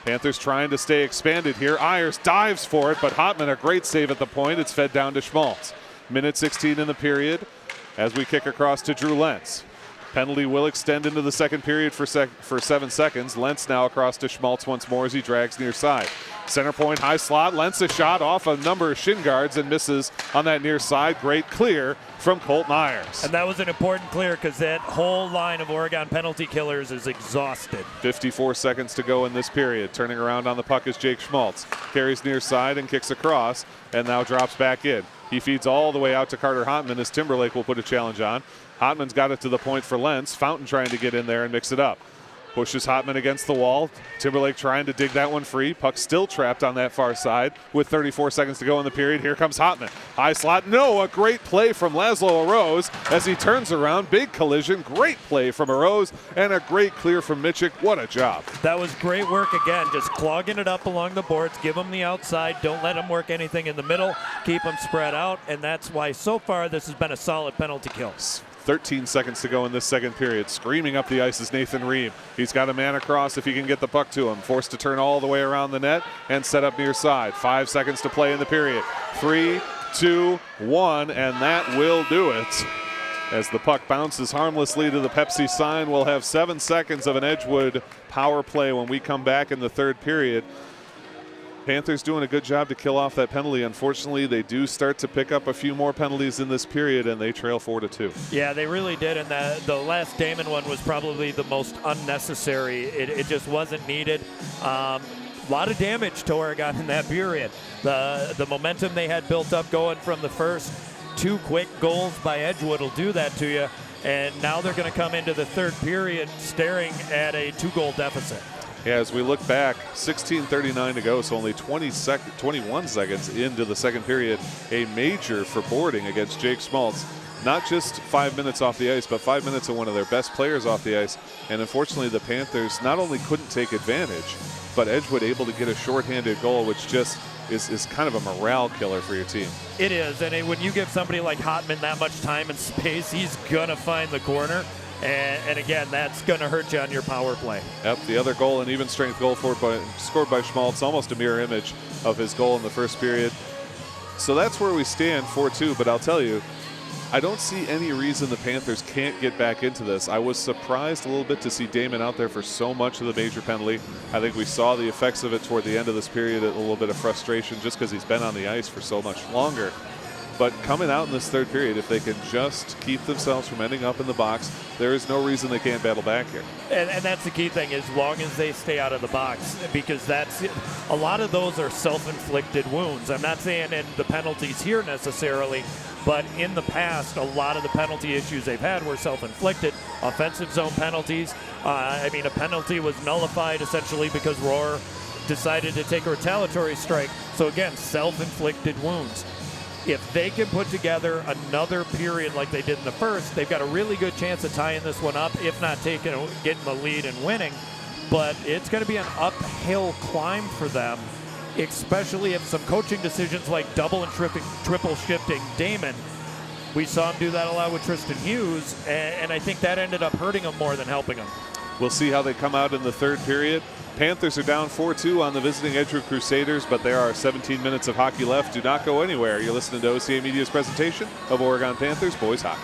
Panthers trying to stay expanded here. Ayers dives for it, but Hotman a great save at the point. It's fed down to Schmaltz. 1:16 in the period as we kick across to Drew Lentz. Penalty will extend into the second period for 7 seconds. Lentz now across to Schmaltz once more as he drags near side. Center point, high slot. Lentz a shot off a number of shin guards and misses on that near side. Great clear from Colton Ayers. And that was an important clear because that whole line of Oregon penalty killers is exhausted. 54 seconds to go in this period. Turning around on the puck is Jake Schmaltz. Carries near side and kicks across and now drops back in. He feeds all the way out to Carter Hotman as Timberlake will put a challenge on. Hotman's got it to the point for Lentz. Fountain trying to get in there and mix it up. Pushes Hotman against the wall. Timberlake trying to dig that one free. Puck still trapped on that far side with 34 seconds to go in the period. Here comes Hotman. High slot. No, a great play from Laszlo Arose as he turns around. Big collision. Great play from Arose and a great clear from Mitchik. What a job. That was great work again. Just clogging it up along the boards. Give them the outside. Don't let them work anything in the middle. Keep them spread out. And that's why so far this has been a solid penalty kill. 13 seconds to go in this second period. Screaming up the ice is Nathan Ream. He's got a man across if he can get the puck to him. Forced to turn all the way around the net and set up near side. 5 seconds to play in the period. 3, 2, 1, and that will do it. As the puck bounces harmlessly to the Pepsi sign, we'll have 7 seconds of an Edgewood power play when we come back in the third period. Panthers doing a good job to kill off that penalty. Unfortunately, they do start to pick up a few more penalties in this period, and they trail 4-2. Yeah, they really did, and the last Damon one was probably the most unnecessary. It just wasn't needed. A lot of damage to Oregon in that period. The momentum they had built up going from the first 2 quick goals by Edgewood will do that to you, and now they're going to come into the third period staring at a 2-goal deficit. Yeah, as we look back, 16:39 to go, so only 21 seconds into the second period. A major for boarding against Jake Schmaltz. Not just 5 minutes off the ice, but 5 minutes of one of their best players off the ice. And unfortunately, the Panthers not only couldn't take advantage, but Edgewood able to get a shorthanded goal, which just is kind of a morale killer for your team. It is, and when you give somebody like Hotman that much time and space, he's going to find the corner. And again, that's going to hurt you on your power play. Yep, the other goal, an even strength goal scored by Schmaltz, almost a mirror image of his goal in the first period. So that's where we stand, 4-2. But I'll tell you, I don't see any reason the Panthers can't get back into this. I was surprised a little bit to see Damon out there for so much of the major penalty. I think we saw the effects of it toward the end of this period, a little bit of frustration just because he's been on the ice for so much longer. But coming out in this third period, if they can just keep themselves from ending up in the box, there is no reason they can't battle back here. And that's the key thing, as long as they stay out of the box, because that's a lot of those are self-inflicted wounds. I'm not saying in the penalties here necessarily, but in the past, a lot of the penalty issues they've had were self-inflicted. Offensive zone penalties. A penalty was nullified essentially because Rohr decided to take a retaliatory strike. So again, self-inflicted wounds. If they can put together another period like they did in the first, they've got a really good chance of tying this one up, if not getting the lead and winning. But it's going to be an uphill climb for them, especially if some coaching decisions like double and triple shifting Damon. We saw him do that a lot with Tristan Hughes, and I think that ended up hurting him more than helping him. We'll see how they come out in the third period. Panthers are down 4-2 on the visiting Edgewood Crusaders, but there are 17 minutes of hockey left. Do not go anywhere. You're listening to OCAmedia's presentation of Oregon Panthers Boys Hockey.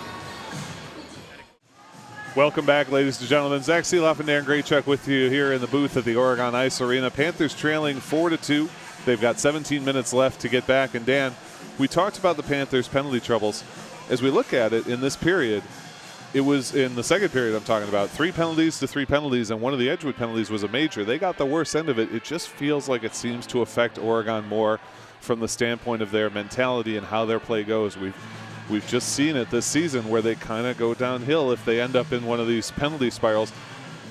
Welcome back, ladies and gentlemen. Zach Seeloff and Darren Graychuk with you here in the booth at the Oregon Ice Arena. Panthers trailing 4-2. They've got 17 minutes left to get back. And Dan, we talked about the Panthers' penalty troubles. As we look at it in this period, it was in the second period I'm talking about, 3 penalties to 3 penalties, and one of the Edgewood penalties was a major. They got the worst end of it. It just feels like it seems to affect Oregon more from the standpoint of their mentality and how their play goes. We've just seen it this season where they kind of go downhill if they end up in one of these penalty spirals.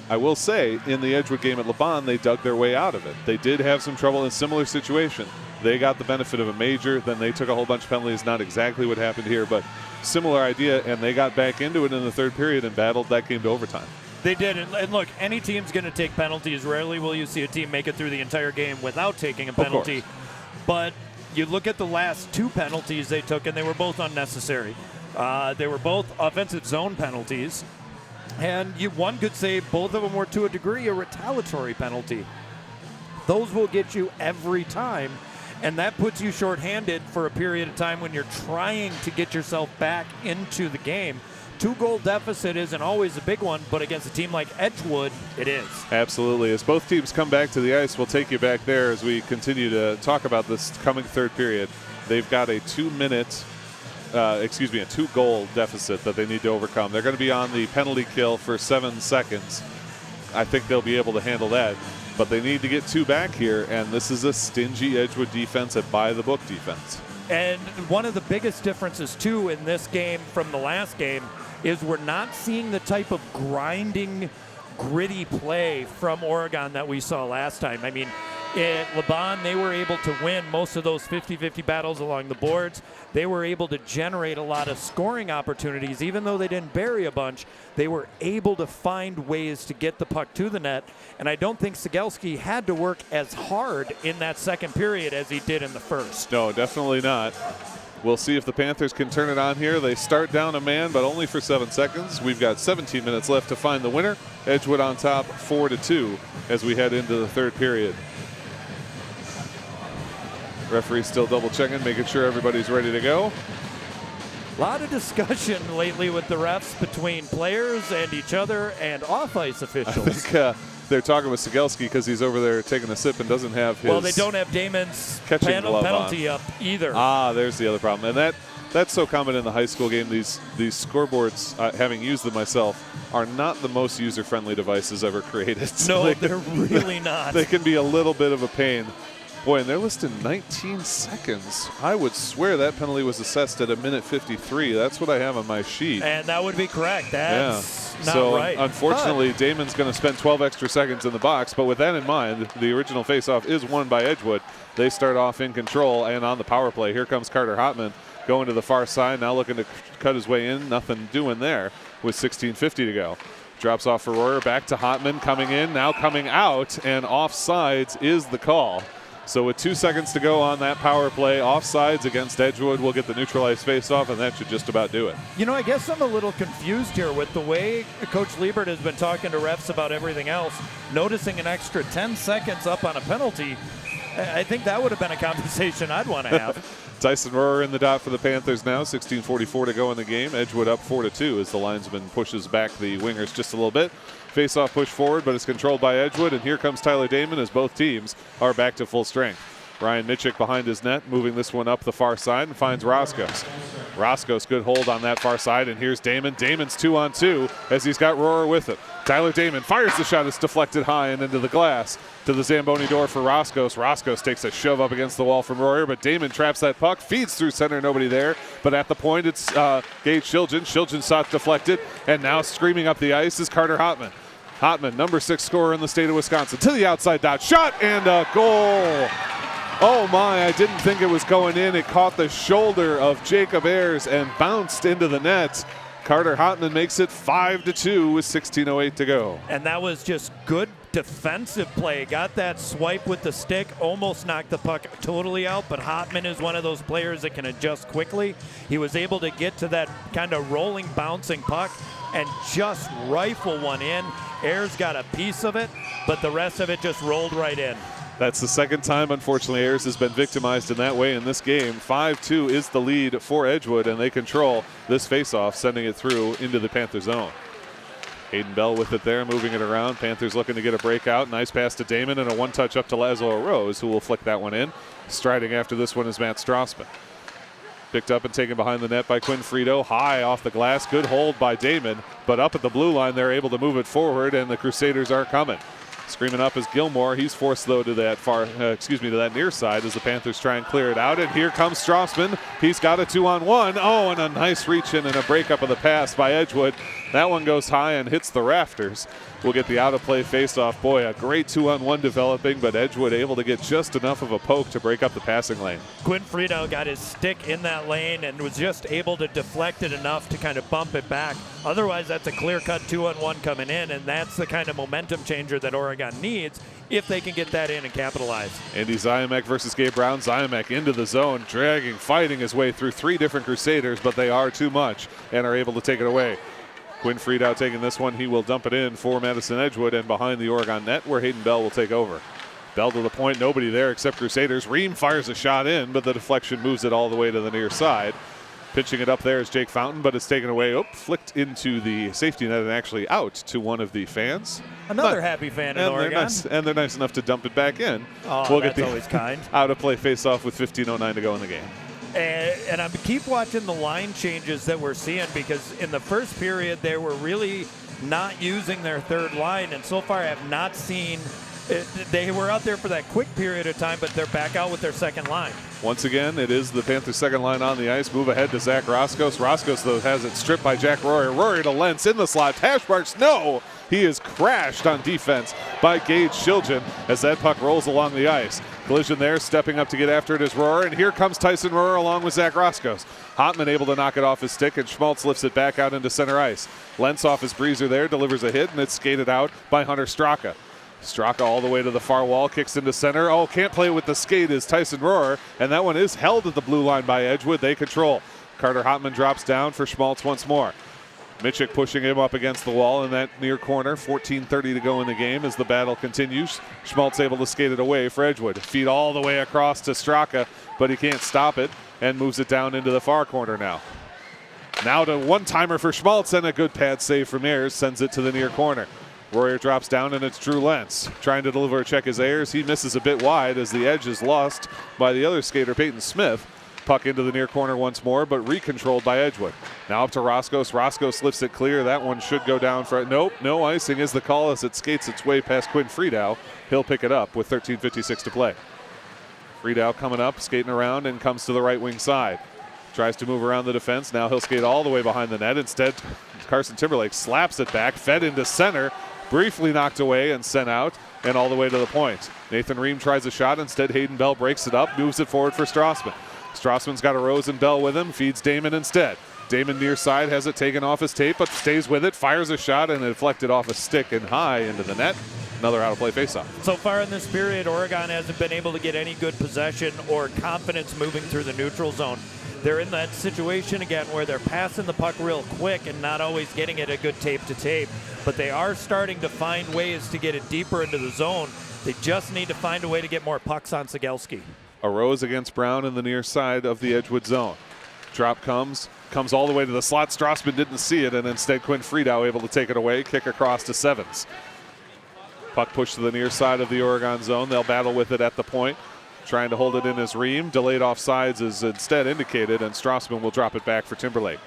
I will say, in the Edgewood game at LeBon, they dug their way out of it. They did have some trouble in a similar situation. They got the benefit of a major, then they took a whole bunch of penalties. Not exactly what happened here, but similar idea, and they got back into it in the third period and battled that game to overtime. They did, and look, any team's going to take penalties. Rarely will you see a team make it through the entire game without taking a penalty. But you look at the last 2 penalties they took, and they were both unnecessary. They were both offensive zone penalties, and one could say both of them were, to a degree, a retaliatory penalty. Those will get you every time. And that puts you shorthanded for a period of time when you're trying to get yourself back into the game. 2-goal deficit isn't always a big one, but against a team like Edgewood, it is. Absolutely. As both teams come back to the ice, we'll take you back there as we continue to talk about this coming third period. They've got a 2-goal deficit that they need to overcome. They're going to be on the penalty kill for 7 seconds. I think they'll be able to handle that. But they need to get 2 back here, and this is a stingy Edgewood defense, a by-the-book defense. And one of the biggest differences, too, in this game from the last game is we're not seeing the type of grinding, gritty play from Oregon that we saw last time. I mean, at LeBon, they were able to win most of those 50-50 battles along the boards. They were able to generate a lot of scoring opportunities. Even though they didn't bury a bunch, they were able to find ways to get the puck to the net. And I don't think Cegelski had to work as hard in that second period as he did in the first. No, definitely not. We'll see if the Panthers can turn it on here. They start down a man, but only for 7 seconds. We've got 17 minutes left to find the winner. Edgewood on top 4-2 as we head into the third period. Referee still double checking, making sure everybody's ready to go. A lot of discussion lately with the refs between players and each other and off-ice officials. I think they're talking with Cegelski because he's over there taking a sip and doesn't have his. Well, they don't have Damon's penalty up either. There's the other problem. And that's so common in the high school game. These scoreboards, having used them myself, are not the most user-friendly devices ever created. So no, they're really not. They can be a little bit of a pain. Boy, and they're listed 19 seconds. I would swear that penalty was assessed at 1:53. That's what I have on my sheet. And that would be correct. That's not so right. Unfortunately, Damon's going to spend 12 extra seconds in the box. But with that in mind, the original faceoff is won by Edgewood. They start off in control and on the power play. Here comes Carter Hotman going to the far side, now looking to cut his way in. Nothing doing there with 16:50 to go. Drops off for Royer, back to Hotman, coming in, now coming out, and offsides is the call. So with 2 seconds to go on that power play, offsides against Edgewood, we'll get the neutralized faceoff, and that should just about do it. You know, I guess I'm a little confused here with the way Coach Liebert has been talking to refs about everything else, noticing an extra 10 seconds up on a penalty. I think that would have been a conversation I'd want to have. Tyson Royer in the dot for the Panthers now, 16:44 to go in the game. Edgewood up 4-2 as the linesman pushes back the wingers just a little bit. Face-off push forward, but it's controlled by Edgewood, and here comes Tyler Damon as both teams are back to full strength. Ryan Mitchik behind his net, moving this one up the far side and finds Roscos. Roscos, good hold on that far side, and here's Damon. Damon's 2-on-2 as he's got Rohrer with it. Tyler Damon fires the shot. It's deflected high and into the glass to the Zamboni door for Roscos. Roscos takes a shove up against the wall from Rohrer, but Damon traps that puck, feeds through center, nobody there. But at the point, it's Gage Shiljan. Shiljan saw it deflected, and now screaming up the ice is Carter Hotman. Hotman, number 6 scorer in the state of Wisconsin, to the outside dot. Shot and a goal. Oh my, I didn't think it was going in. It caught the shoulder of Jacob Ayers and bounced into the net. Carter Hotman makes it 5-2 with 16:08 to go. And that was just good defensive play. Got that swipe with the stick, almost knocked the puck totally out, but Hotman is one of those players that can adjust quickly. He was able to get to that kind of rolling, bouncing puck and just rifle one in. Ayers got a piece of it, but the rest of it just rolled right in. That's the second time, unfortunately, Ayers has been victimized in that way in this game. 5-2 is the lead for Edgewood, and they control this faceoff, sending it through into the Panther zone. Hayden Bell with it there, moving it around. Panthers looking to get a breakout. Nice pass to Damon and a one-touch up to Laszlo Rose, who will flick that one in. Striding after this one is Matt Strassman. Picked up and taken behind the net by Quinn Frito. High off the glass. Good hold by Damon, but up at the blue line, they're able to move it forward, and the Crusaders are coming. Screaming up is Gilmore. He's forced, though, to that to that near side as the Panthers try and clear it out. And here comes Strassman. He's got a 2-on-1. Oh, and a nice reach in and a breakup of the pass by Edgewood. That one goes high and hits the rafters. We'll get the out-of-play face-off. Boy, a great 2-on-1 developing, but Edgewood able to get just enough of a poke to break up the passing lane. Quinn Frito got his stick in that lane and was just able to deflect it enough to kind of bump it back. Otherwise, that's a clear-cut 2-on-1 coming in, and that's the kind of momentum changer that Oregon needs if they can get that in and capitalize. Andy Zymek versus Gabe Brown. Zymek into the zone, dragging, fighting his way through 3 different Crusaders, but they are too much and are able to take it away. Quinn Friedow taking this one. He will dump it in for Madison Edgewood and behind the Oregon net where Hayden Bell will take over. Bell to the point, nobody there except Crusaders. Ream fires a shot in, but the deflection moves it all the way to the near side. Pitching it up there is Jake Fountain, but it's taken away. Flicked into the safety net and actually out to one of the fans. Another happy fan in Oregon. They're nice enough to dump it back in. Oh, we'll that's get the always kind. Out-of-play face-off with 15:09 to go in the game. And I keep watching the line changes that we're seeing because in the first period they were really not using their third line, and so far I have not seen they were out there for that quick period of time, but they're back out with their second line. Once again, it is the Panthers' second line on the ice. Move ahead to Zach Roscos. Roscos, though, has it stripped by Jack Royer. Royer to Lentz in the slot. Hash marks, no! He is crashed on defense by Gage Shiljan as that puck rolls along the ice. Collision there, stepping up to get after it is Royer, and here comes Tyson Royer along with Zach Roscos. Hotman able to knock it off his stick, and Schmaltz lifts it back out into center ice. Lentz off his breezer there, delivers a hit, and it's skated out by Hunter Straka. Straka all the way to the far wall, kicks into center. Oh, can't play with the skate is Tyson Royer, and that one is held at the blue line by Edgewood. They control. Carter Hotman drops down for Schmaltz once more. Mitchik pushing him up against the wall in that near corner. 14:30 to go in the game as the battle continues. Schmaltz able to skate it away for Edgewood. Feed all the way across to Straka, but he can't stop it and moves it down into the far corner now. Now to one-timer for Schmaltz and a good pad save from Ayers, sends it to the near corner. Royer drops down and it's Drew Lentz trying to deliver a check as Ayers. He misses a bit wide as the edge is lost by the other skater, Peyton Smith. Puck into the near corner once more, but recontrolled by Edgewood. Now up to Roscos. Roscos lifts it clear. That one should go down for nope. No icing is the call as it skates its way past Quinn Friedow. He'll pick it up with 13:56 to play. Friedow coming up, skating around, and comes to the right wing side. Tries to move around the defense. Now he'll skate all the way behind the net. Instead, Carson Timberlake slaps it back, fed into center, briefly knocked away and sent out, and all the way to the point. Nathan Ream tries a shot. Instead, Hayden Bell breaks it up, moves it forward for Strassman. Strassman's got a Rose and Bell with him, feeds Damon instead. Damon near side has it taken off his tape, but stays with it, fires a shot, and it deflected off a stick and high into the net. Another out-of-play faceoff. So far in this period, Oregon hasn't been able to get any good possession or confidence moving through the neutral zone. They're in that situation again where they're passing the puck real quick and not always getting it a good tape-to-tape. But they are starting to find ways to get it deeper into the zone. They just need to find a way to get more pucks on Cegelski. A Rose against Brown in the near side of the Edgewood zone. Drop comes all the way to the slot. Strassman didn't see it, and instead Quinn Friedow able to take it away, kick across to Sevens. Puck pushed to the near side of the Oregon zone. They'll battle with it at the point. trying to hold it in his ream. Delayed offsides is instead indicated, and Strassman will drop it back for Timberlake.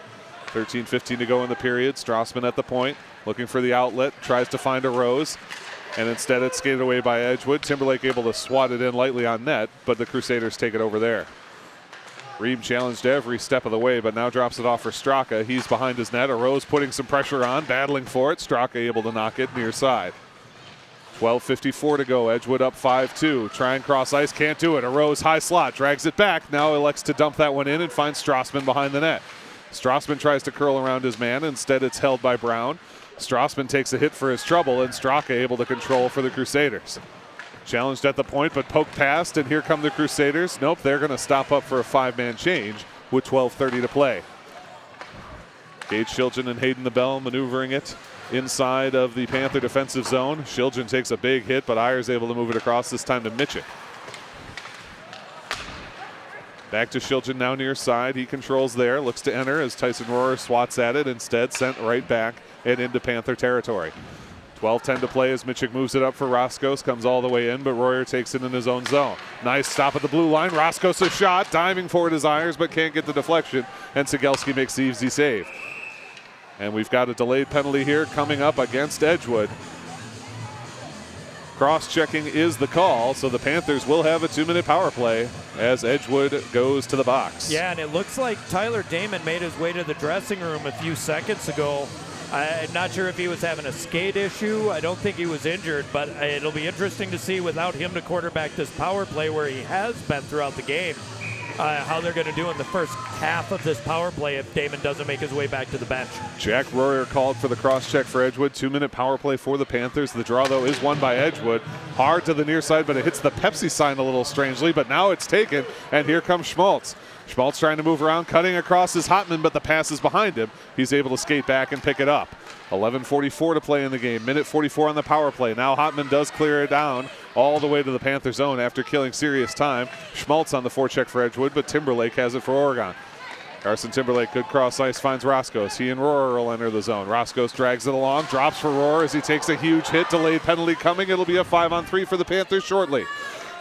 13:15 to go in the period. Strassman at the point, looking for the outlet, tries to find a Rose, and instead it's skated away by Edgewood. Timberlake able to swat it in lightly on net, but the Crusaders take it over there. Ream challenged every step of the way, but now drops it off for Straka. He's behind his net. A Rose putting some pressure on, battling for it. Straka able to knock it near side. 12:54 to go. Edgewood up 5-2. Try and cross ice, can't do it. A Rose high slot, drags it back. Now elects to dump that one in and finds Strassman behind the net. Strassman tries to curl around his man. Instead, it's held by Brown. Strassman takes a hit for his trouble, and Straka able to control for the Crusaders. Challenged at the point, but poked past, and here come the Crusaders. Nope, they're going to stop up for a 5-man change with 12:30 to play. Gage Shiljan and Hayden the Bell maneuvering it inside of the Panther defensive zone. Shiljan takes a big hit, but Ayers able to move it across, this time to Mitchell. Back to Shiljan now near side. He controls there, looks to enter as Tyson Rohrer swats at it, instead sent right back and into Panther territory. 12:10 to play as Mitchell moves it up for Roscos, comes all the way in, but Royer takes it in his own zone. Nice stop at the blue line. Roscos a shot, diving for it is Ayers, but can't get the deflection, and Cegelski makes the easy save. And we've got a delayed penalty here coming up against Edgewood. Cross-checking is the call, so the Panthers will have a 2-minute power play as Edgewood goes to the box. Yeah, and it looks like Tyler Damon made his way to the dressing room a few seconds ago. I'm not sure if he was having a skate issue. I don't think he was injured, but it'll be interesting to see without him to quarterback this power play where he has been throughout the game, how they're going to do in the first half of this power play if Damon doesn't make his way back to the bench. Jack Royer called for the cross-check for Edgewood. 2-minute power play for the Panthers. The draw, though, is won by Edgewood. Hard to the near side, but it hits the Pepsi sign a little strangely, but now it's taken, and here comes Schmaltz. Schmaltz trying to move around, cutting across his Hotman, but the pass is behind him. He's able to skate back and pick it up. 11:44 to play in the game. Minute 44 on the power play. Now Hotman does clear it down all the way to the Panther zone after killing serious time. Schmaltz on the forecheck for Edgewood, but Timberlake has it for Oregon. Carson Timberlake, good cross ice, finds Roscos. He and Rohrer will enter the zone. Roscos drags it along, drops for Rohrer as he takes a huge hit. Delayed penalty coming. It'll be a 5-on-3 for the Panthers shortly.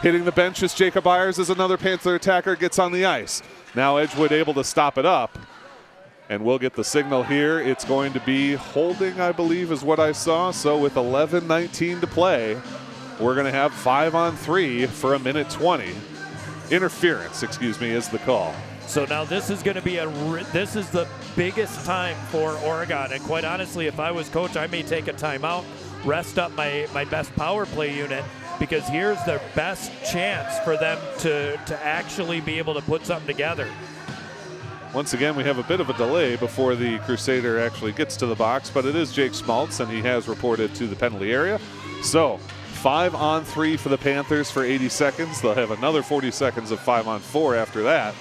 Hitting the bench is Jacob Ayers as another Panther attacker gets on the ice. Now Edgewood able to stop it up. And we'll get the signal here. It's going to be holding, I believe, is what I saw. So with 11:19 to play, we're going to have 5-on-3 for a minute 20. Interference, excuse me, is the call. So now this is going to be this is the biggest time for Oregon. And quite honestly, if I was coach, I may take a timeout, rest up my best power play unit, because here's their best chance for them to actually be able to put something together. Once again, we have a bit of a delay before the Crusader actually gets to the box, but it is Jake Schmaltz, and he has reported to the penalty area. So 5-on-3 for the Panthers for 80 seconds. They'll have another 40 seconds of 5-on-4 after that.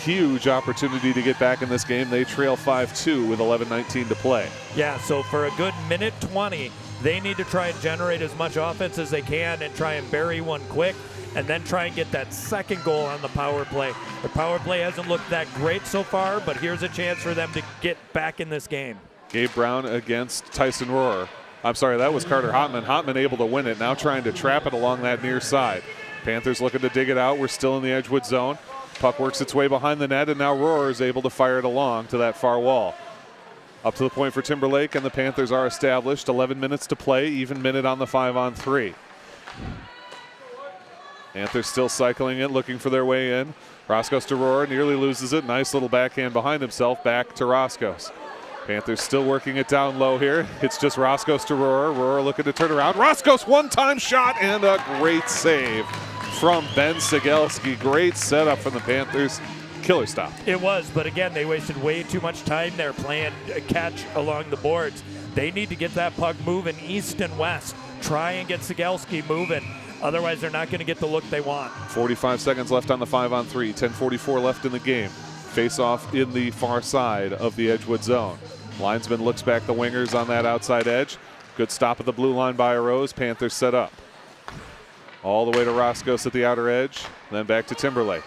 Huge opportunity to get back in this game. They trail 5-2 with 11:19 to play. Yeah, so for a good minute 20, they need to try and generate as much offense as they can and try and bury one quick, and then try and get that second goal on the power play. The power play hasn't looked that great so far, but here's a chance for them to get back in this game. Gabe Brown against Tyson Rohrer. I'm sorry, that was Carter Hotman. Hotman able to win it, now trying to trap it along that near side. Panthers looking to dig it out. We're still in the Edgewood zone. Puck works its way behind the net, and now Rohrer is able to fire it along to that far wall. Up to the point for Timberlake, and the Panthers are established. 11 minutes to play, even minute on the 5-on-3. Panthers still cycling it, looking for their way in. Roscos to Rohrer, nearly loses it. Nice little backhand behind himself, back to Roscos. Panthers still working it down low here. It's just Roscos to Rohrer. Rohrer looking to turn around. Roscos, one-time shot, and a great save from Ben Cegelski. Great setup from the Panthers. Killer stop. It was, but again, they wasted way too much time there playing catch along the boards. They need to get that puck moving east and west. Try and get Cegelski moving. Otherwise, they're not going to get the look they want. 45 seconds left on the 5-on-3. 10:44 left in the game. Face-off in the far side of the Edgewood zone. Linesman looks back the wingers on that outside edge. Good stop at the blue line by Rose. Panthers set up. All the way to Roscos at the outer edge. Then back to Timberlake.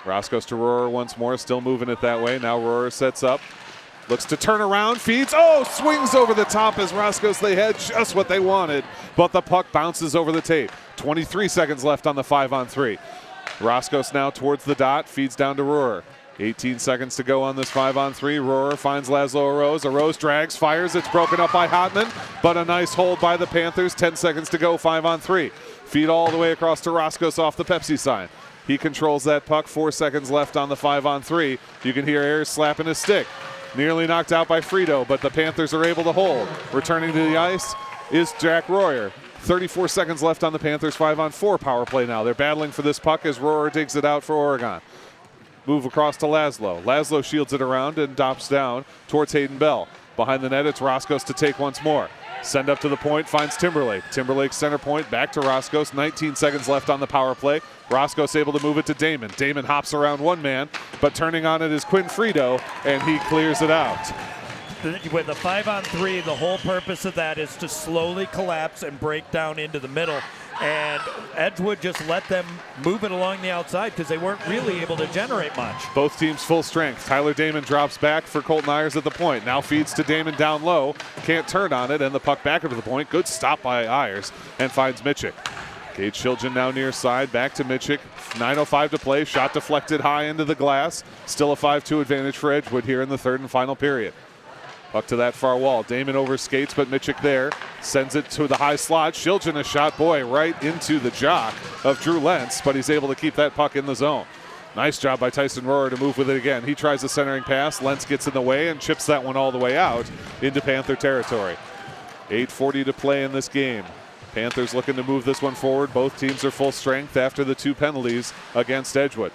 Roscos to Rohrer once more, still moving it that way. Now Rohrer sets up. Looks to turn around, feeds, swings over the top as Roscoe's. They had just what they wanted, but the puck bounces over the tape. 23 seconds left on the 5-on-3. Roscoe's now towards the dot, feeds down to Rohrer. 18 seconds to go on this 5-on-3. Rohrer finds Laszlo Arose. Arose drags, fires. It's broken up by Hotman, but a nice hold by the Panthers. 10 seconds to go, 5-on-3. Feed all the way across to Roscoe's off the Pepsi sign. He controls that puck. 4 seconds left on the 5-on-3. You can hear Ayers slapping his stick. Nearly knocked out by Frito, but the Panthers are able to hold. Returning to the ice is Jack Royer. 34 seconds left on the Panthers 5-on-4 power play now. They're battling for this puck as Royer digs it out for Oregon. Move across to Laszlo. Laszlo shields it around and drops down towards Hayden Bell. Behind the net, it's Roscoe's to take once more. Send up to the point, finds Timberlake. Timberlake center point, back to Roscoe's. 19 seconds left on the power play. Roscoe's able to move it to Damon. Damon hops around one man, but turning on it is Quinn Frito, and he clears it out. With a 5-on-3, the whole purpose of that is to slowly collapse and break down into the middle. And Edgewood just let them move it along the outside because they weren't really able to generate much. Both teams full strength. Tyler Damon drops back for Colton Ayers at the point. Now feeds to Damon down low. Can't turn on it, and the puck back up to the point. Good stop by Ayers, and finds Mitchick. Gage Shiljan now near side, back to Mitchick. 9:05 to play. Shot deflected high into the glass. Still a 5-2 advantage for Edgewood here in the third and final period. Puck to that far wall. Damon overskates, but Mitchick there. Sends it to the high slot. Shiljan a shot, right into the jock of Drew Lentz, but he's able to keep that puck in the zone. Nice job by Tyson Rohrer to move with it again. He tries a centering pass. Lentz gets in the way and chips that one all the way out into Panther territory. 8:40 to play in this game. Panthers looking to move this one forward. Both teams are full strength after the 2 penalties against Edgewood.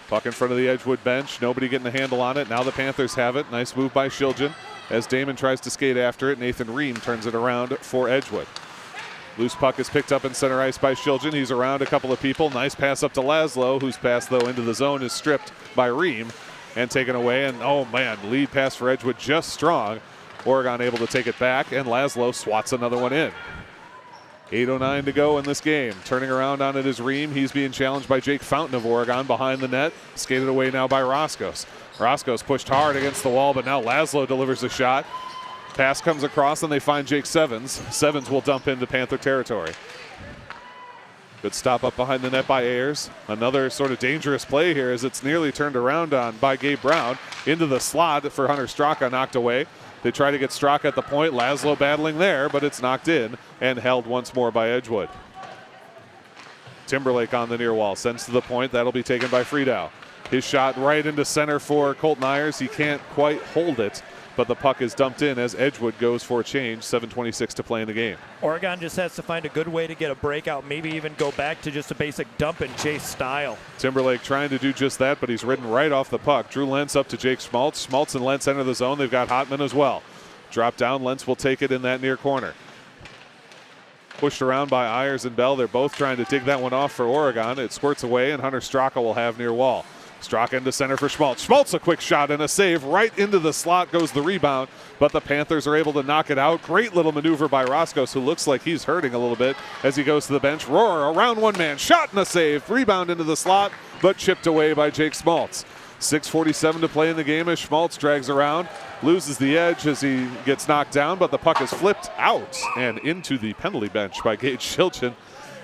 Puck in front of the Edgewood bench. Nobody getting a handle on it. Now the Panthers have it. Nice move by Shiljan. As Damon tries to skate after it, Nathan Ream turns it around for Edgewood. Loose puck is picked up in center ice by Shiljan. He's around a couple of people. Nice pass up to Laszlo, whose pass, though, into the zone is stripped by Ream and taken away. And, lead pass for Edgewood just strong. Oregon able to take it back, and Laszlo swats another one in. 8:09 to go in this game. Turning around on it is Ream. He's being challenged by Jake Fountain of Oregon behind the net. Skated away now by Roscoe's. Roscoe's pushed hard against the wall, but now Laszlo delivers a shot. Pass comes across, and they find Jake Sevens. Sevens will dump into Panther territory. Good stop up behind the net by Ayers. Another sort of dangerous play here as it's nearly turned around on by Gabe Brown. Into the slot for Hunter Straka, knocked away. They try to get Straka at the point. Laszlo battling there, but it's knocked in and held once more by Edgewood. Timberlake on the near wall. Sends to the point. That'll be taken by Friedow. His shot right into center for Colton Ayers. He can't quite hold it, but the puck is dumped in as Edgewood goes for a change. 7:26 to play in the game. Oregon just has to find a good way to get a breakout, maybe even go back to just a basic dump and chase style. Timberlake trying to do just that, but he's ridden right off the puck. Drew Lentz up to Jake Schmaltz. Schmaltz and Lentz enter the zone. They've got Hotman as well. Drop down. Lentz will take it in that near corner. Pushed around by Ayers and Bell. They're both trying to dig that one off for Oregon. It squirts away, and Hunter Straka will have near wall. Straka into center for Schmaltz. Schmaltz a quick shot and a save. Right into the slot goes the rebound, but the Panthers are able to knock it out. Great little maneuver by Roscoe's, who looks like he's hurting a little bit as he goes to the bench. Rohrer around one man. Shot and a save. Rebound into the slot, but chipped away by Jake Schmaltz. 6:47 to play in the game as Schmaltz drags around. Loses the edge as he gets knocked down, but the puck is flipped out and into the penalty bench by Gage Shiljan.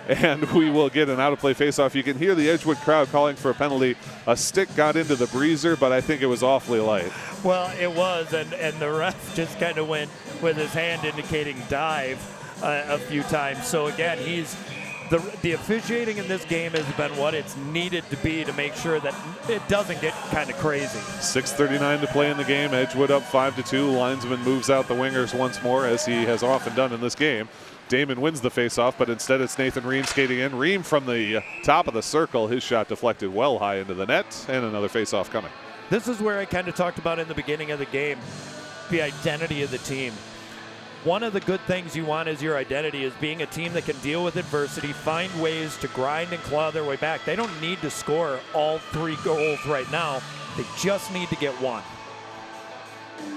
And we will get an out-of-play faceoff. You can hear the Edgewood crowd calling for a penalty. A stick got into the breezer, but I think it was awfully light. Well, it was, and the ref just kind of went with his hand indicating dive a few times. So again, the officiating in this game has been what it's needed to be to make sure that it doesn't get kind of crazy. 6:39 to play in the game. Edgewood up 5-2. Linesman moves out the wingers once more, as he has often done in this game. Damon wins the faceoff, but instead it's Nathan Ream skating in. Ream from the top of the circle. His shot deflected well high into the net, and another faceoff coming. This is where I kind of talked about in the beginning of the game, the identity of the team. One of the good things you want as your identity is being a team that can deal with adversity, find ways to grind and claw their way back. They don't need to score all 3 goals right now. They just need to get one.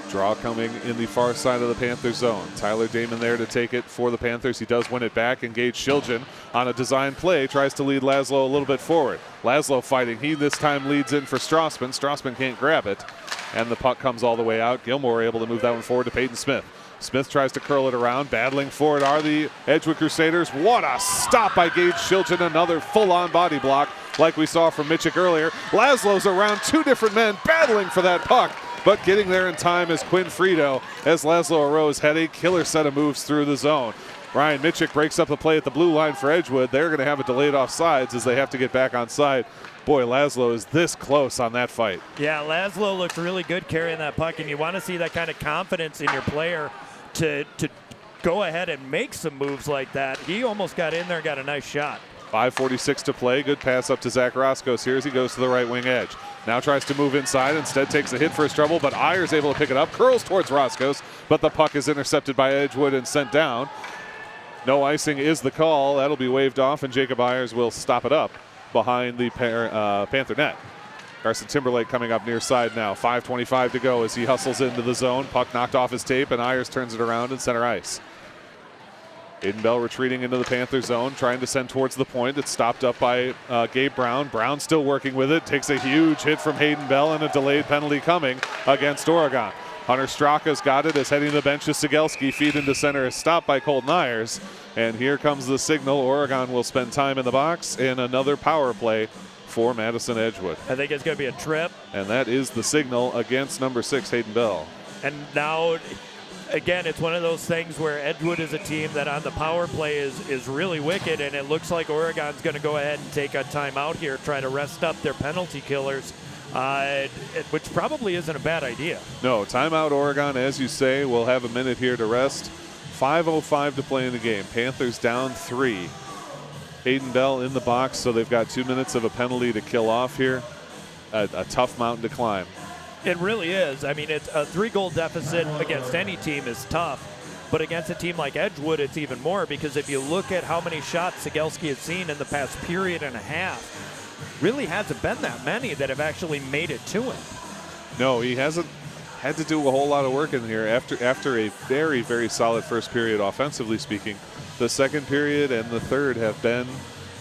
Draw coming in the far side of the Panthers zone. Tyler Damon there to take it for the Panthers. He does win it back. Engage Shiljan on a design play. Tries to lead Laszlo a little bit forward. Laszlo fighting. He this time leads in for Strassman. Strassman can't grab it. And the puck comes all the way out. Gilmore able to move that one forward to Peyton Smith. Smith tries to curl it around. Battling for it are the Edgewood Crusaders. What a stop by Gage Shilton. Another full-on body block like we saw from Mitchik earlier. Laszlo's around two different men battling for that puck, but getting there in time is Quinn Frito as Laszlo Arose had a killer set of moves through the zone. Ryan Mitchik breaks up the play at the blue line for Edgewood. They're going to have a delayed offsides as they have to get back on side. Boy, Laszlo is this close on that fight. Yeah, Laszlo looks really good carrying that puck, and you want to see that kind of confidence in your player to go ahead and make some moves like that. He almost got in there and got a nice shot. 5:46 to play. Good pass up to Zach Roscoe here as he goes to the right wing edge. Now tries to move inside. Instead takes a hit for his trouble, but Ayers able to pick it up. Curls towards Roscoe's, but the puck is intercepted by Edgewood and sent down. No icing is the call. That'll be waved off, and Jacob Ayers will stop it up behind the Panther net. Carson Timberlake coming up near side now. 5:25 to go as he hustles into the zone. Puck knocked off his tape, and Ayers turns it around in center ice. Hayden Bell retreating into the Panther zone, trying to send towards the point. It's stopped up by Gabe Brown. Brown still working with it. Takes a huge hit from Hayden Bell and a delayed penalty coming against Oregon. Hunter Straka's got it as heading to the bench is Sigelski. Feed into center is stopped by Colton Ayers. And here comes the signal. Oregon will spend time in the box in another power play for Madison Edgewood. I think it's going to be a trip. And that is the signal against number 6, Hayden Bell. And now, again, it's one of those things where Edgewood is a team that on the power play is really wicked, and it looks like Oregon's going to go ahead and take a timeout here, try to rest up their penalty killers, which probably isn't a bad idea. No, timeout Oregon, as you say. We'll have a minute here to rest. 5:05 to play in the game. Panthers down 3. Hayden Bell in the box, so they've got 2 minutes of a penalty to kill off here. A tough mountain to climb. It really is. I mean, it's a 3-goal deficit against any team is tough, but against a team like Edgewood, it's even more, because if you look at how many shots Sigelski has seen in the past period and a half, really hasn't been that many that have actually made it to him. No, he hasn't had to do a whole lot of work in here after a very, very solid first period offensively speaking. The second period and the third have been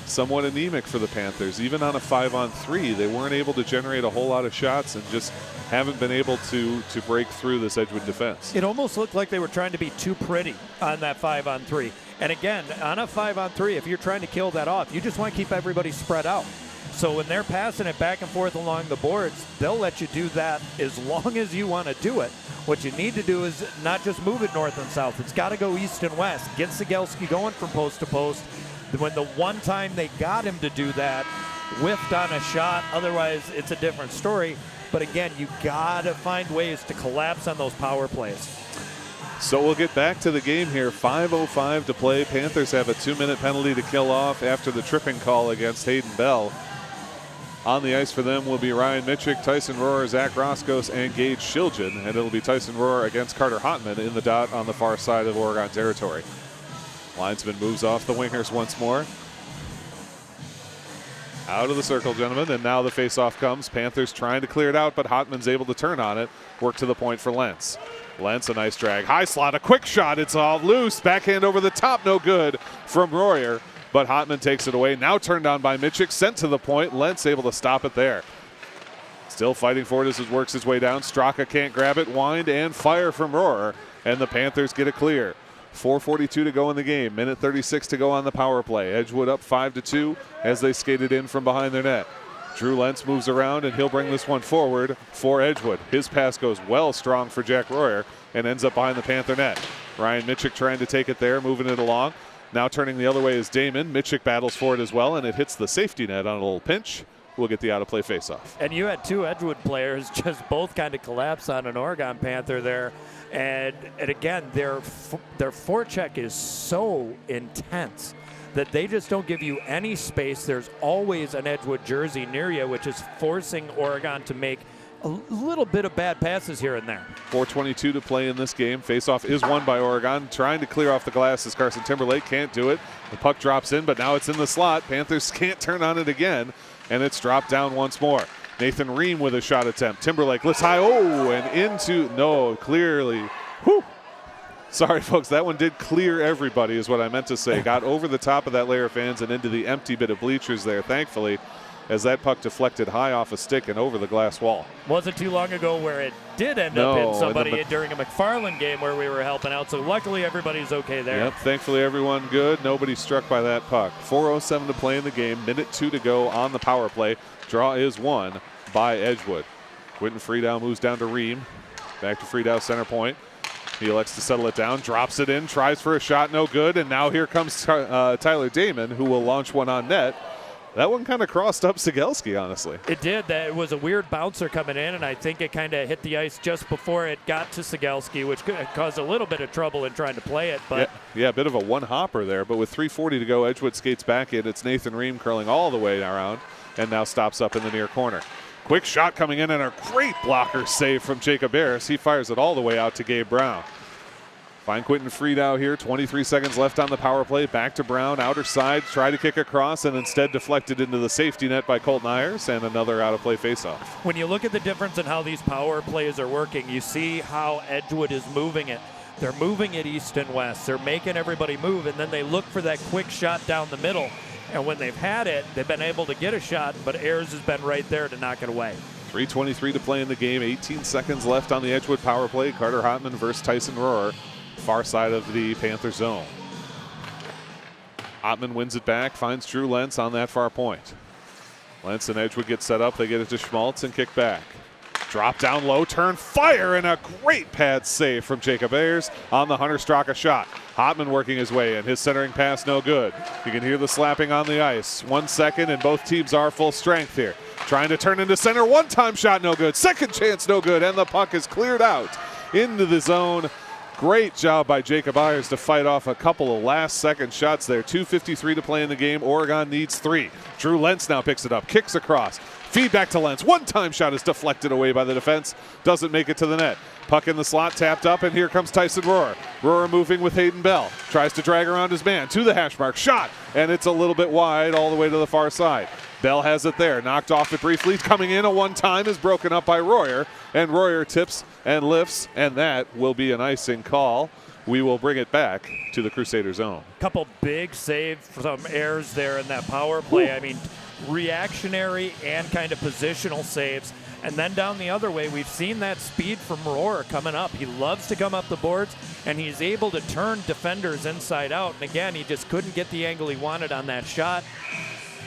somewhat anemic for the Panthers. Even on a 5-on-3, they weren't able to generate a whole lot of shots and just haven't been able to break through this Edgewood defense. It almost looked like they were trying to be too pretty on that 5-on-3. And again, on a 5-on-3, if you're trying to kill that off, you just want to keep everybody spread out. So when they're passing it back and forth along the boards, they'll let you do that as long as you want to do it. What you need to do is not just move it north and south. It's got to go east and west. Get Sigelski going from post to post. When the one time they got him to do that, whiffed on a shot. Otherwise, it's a different story. But again, you got to find ways to collapse on those power plays. So we'll get back to the game here. 5:05 to play. Panthers have a 2-minute penalty to kill off after the tripping call against Hayden Bell. On the ice for them will be Ryan Mitchik, Tyson Rohrer, Zach Roscos, and Gage Shilton. And it'll be Tyson Rohrer against Carter Hotman in the dot on the far side of Oregon territory. Linesman moves off the wingers once more. Out of the circle, gentlemen, and now the faceoff comes. Panthers trying to clear it out, but Hotman's able to turn on it. Work to the point for Lentz. Lentz, a nice drag. High slot, a quick shot. It's all loose. Backhand over the top, no good from Royer. But Hotman takes it away. Now turned on by Mitchik, sent to the point. Lentz able to stop it there. Still fighting for it as it works his way down. Straka can't grab it. Wind and fire from Royer. And the Panthers get it clear. 4:42 to go in the game. Minute 36 to go on the power play. Edgewood up 5-2 as they skated in from behind their net. Drew Lentz moves around, and he'll bring this one forward for Edgewood. His pass goes well strong for Jack Royer and ends up behind the Panther net. Ryan Mitchik trying to take it there, moving it along. Now turning the other way is Damon. Mitchik battles for it as well, and it hits the safety net on a little pinch. We'll get the out-of-play faceoff. And you had two Edgewood players just both kind of collapse on an Oregon Panther there. And again, their forecheck is so intense that they just don't give you any space. There's always an Edgewood jersey near you, which is forcing Oregon to make a little bit of bad passes here and there. 4:22 to play in this game. Faceoff is won by Oregon. Trying to clear off the glass as Carson Timberlake can't do it. The puck drops in, but now it's in the slot. Panthers can't turn on it again, and it's dropped down once more. Nathan Ream with a shot attempt. Timberlake lifts high. Oh, and into, no, clearly. Whew. Sorry, folks, that one did clear everybody is what I meant to say. Got over the top of that layer of fans and into the empty bit of bleachers there, thankfully. as that puck deflected high off a stick and over the glass wall. Wasn't too long ago where it did end up in somebody during a McFarland game where we were helping out, so luckily everybody's okay there. Yep, thankfully everyone good. Nobody struck by that puck. 4:07 to play in the game, minute 2 to go on the power play. Draw is won by Edgewood. Quinton Friedow moves down to Ream. Back to Friedow, center point. He elects to settle it down, drops it in, tries for a shot, no good, and now here comes Tyler Damon, who will launch one on net. That one kind of crossed up Sigelski, honestly. It did. It was a weird bouncer coming in, and I think it kind of hit the ice just before it got to Sigelski, which caused a little bit of trouble in trying to play it. But yeah, a bit of a one-hopper there, but with 3:40 to go, Edgewood skates back in. It's Nathan Ream curling all the way around and now stops up in the near corner. Quick shot coming in and a great blocker save from Jacob Ayers. He fires it all the way out to Gabe Brown. Find Quinton Friedow here, 23 seconds left on the power play. Back to Brown, outer side, try to kick across and instead deflected into the safety net by Colton Ayers, and another out-of-play faceoff. When you look at the difference in how these power plays are working, you see how Edgewood is moving it. They're moving it east and west. They're making everybody move, and then they look for that quick shot down the middle. And when they've had it, they've been able to get a shot, but Ayers has been right there to knock it away. 3:23 to play in the game, 18 seconds left on the Edgewood power play. Carter Hotman versus Tyson Rohrer, far side of the Panther zone. Hotman wins it back, finds Drew Lentz on that far point. Lentz and Edgewood get set up, they get it to Schmaltz and kick back. Drop down low, turn, fire, and a great pad save from Jacob Ayers on the Hunter Straka shot. Hotman working his way in, his centering pass no good. You can hear the slapping on the ice. 1 second, and both teams are full strength here. Trying to turn into center, one-time shot no good, second chance no good, and the puck is cleared out into the zone. Great job by Jacob Ayers to fight off a couple of last-second shots there. 2:53 to play in the game. Oregon needs 3. Drew Lentz now picks it up, kicks across. Feedback to Lentz. One-time shot is deflected away by the defense. Doesn't make it to the net. Puck in the slot, tapped up, and here comes Tyson Rohrer. Rohrer moving with Hayden Bell. Tries to drag around his man to the hash mark. Shot, and it's a little bit wide all the way to the far side. Bell has it there. Knocked off it briefly. Coming in a one-time is broken up by Royer, and Royer tips and lifts, and that will be an icing call. We will bring it back to the Crusader zone. Couple big saves from Ayers there in that power play. I mean, reactionary and kind of positional saves. And then down the other way, we've seen that speed from Rohrer coming up. He loves to come up the boards, and he's able to turn defenders inside out. And again, he just couldn't get the angle he wanted on that shot.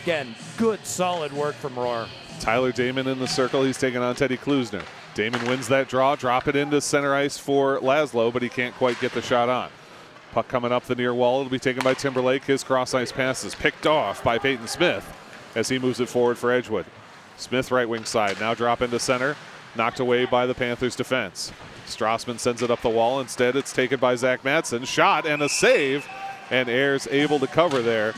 Again, good, solid work from Rohrer. Tyler Damon in the circle. He's taking on Teddy Klusner. Damon wins that draw, drop it into center ice for Laszlo, but he can't quite get the shot on. Puck coming up the near wall. It'll be taken by Timberlake. His cross-ice pass is picked off by Peyton Smith as he moves it forward for Edgewood. Smith right wing side, now drop into center. Knocked away by the Panthers defense. Strassman sends it up the wall. Instead, it's taken by Zach Madsen. Shot and a save, and Ayers able to cover there.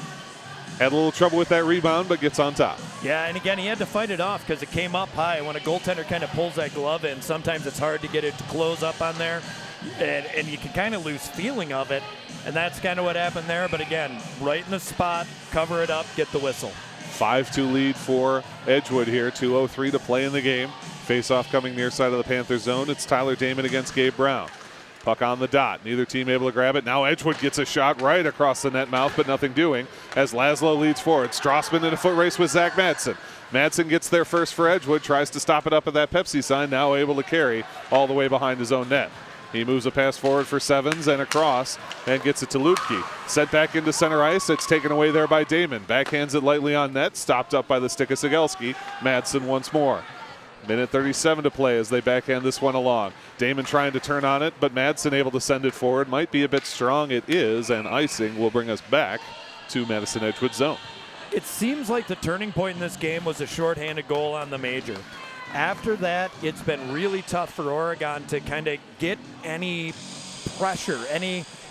Had a little trouble with that rebound, but gets on top. Yeah, and again, he had to fight it off because it came up high. When a goaltender kind of pulls that glove in, sometimes it's hard to get it to close up on there, and you can kind of lose feeling of it, and that's kind of what happened there. But again, right in the spot, cover it up, get the whistle. 5-2 lead for Edgewood here. 2:03 to play in the game. Face-off coming near side of the Panthers zone. It's Tyler Damon against Gabe Brown. Puck on the dot. Neither team able to grab it. Now Edgewood gets a shot right across the net mouth, but nothing doing as Laszlo leads forward. Strassman in a foot race with Zach Madsen. Madsen gets there first for Edgewood, tries to stop it up at that Pepsi sign, now able to carry all the way behind his own net. He moves a pass forward for Sevens and across and gets it to Lutke. Set back into center ice. It's taken away there by Damon. Backhands it lightly on net. Stopped up by the stick of Sigelski. Madsen once more. Minute 37 to play as they backhand this one along. Damon trying to turn on it, but Madsen able to send it forward. Might be a bit strong. It is, and icing will bring us back to Madison Edgewood zone. It seems like the turning point in this game was a shorthanded goal on the major. After that, it's been really tough for Oregon to kind of get any pressure,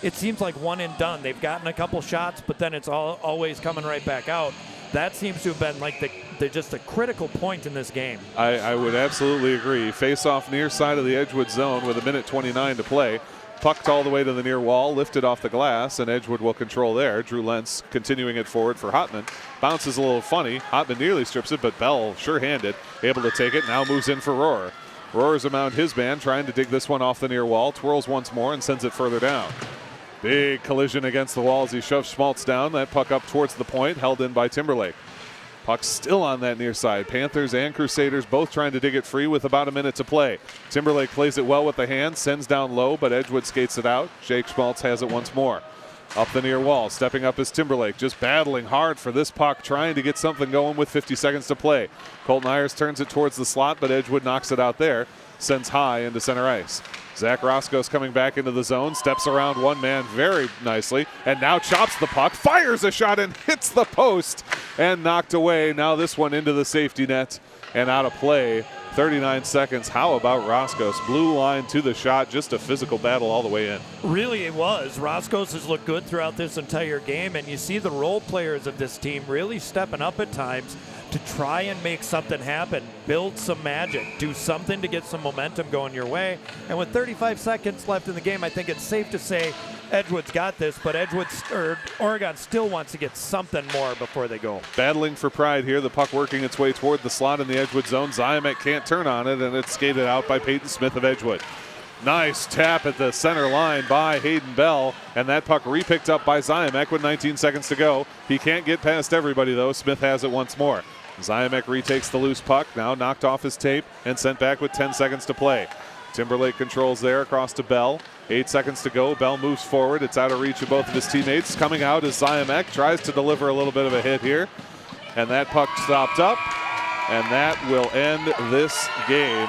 it seems like one and done. They've gotten a couple shots, but then it's always coming right back out. That seems to have been like just a critical point in this game. I would absolutely agree. Face off near side of the Edgewood zone with a minute 29 to play. Pucked all the way to the near wall, lifted off the glass, and Edgewood will control there. Drew Lentz continuing it forward for Hotman. Bounces a little funny. Hotman nearly strips it, but Bell sure-handed, able to take it. Now moves in for Rohrer. Rohrer's around his man, trying to dig this one off the near wall. Twirls once more and sends it further down. Big collision against the wall as he shoves Schmaltz down. That puck up towards the point, held in by Timberlake. Puck still on that near side. Panthers and Crusaders both trying to dig it free with about a minute to play. Timberlake plays it well with the hand, sends down low, but Edgewood skates it out. Jake Schmaltz has it once more. Up the near wall, stepping up is Timberlake, just battling hard for this puck, trying to get something going with 50 seconds to play. Colton Ayers turns it towards the slot, but Edgewood knocks it out there, sends high into center ice. Zach Roscoe's coming back into the zone, steps around one man very nicely, and now chops the puck, fires a shot and hits the post, and knocked away. Now this one into the safety net and out of play. 39 seconds. How about Roscoe's? Blue line to the shot, just a physical battle all the way in. Really, it was. Roscoe's has looked good throughout this entire game, and you see the role players of this team really stepping up at times to try and make something happen, build some magic, do something to get some momentum going your way. And with 35 seconds left in the game, I think it's safe to say Edgewood's got this, but Oregon still wants to get something more before they go. Battling for pride here. The puck working its way toward the slot in the Edgewood zone. Zymek can't turn on it, and it's skated out by Peyton Smith of Edgewood. Nice tap at the center line by Hayden Bell, and that puck repicked up by Zymek with 19 seconds to go. He can't get past everybody, though. Smith has it once more. Zymek retakes the loose puck, now knocked off his tape and sent back with 10 seconds to play. Timberlake controls there across to Bell. 8 seconds to go. Bell moves forward. It's out of reach of both of his teammates. Coming out is Zymek. Tries to deliver a little bit of a hit here. And that puck stopped up. And that will end this game.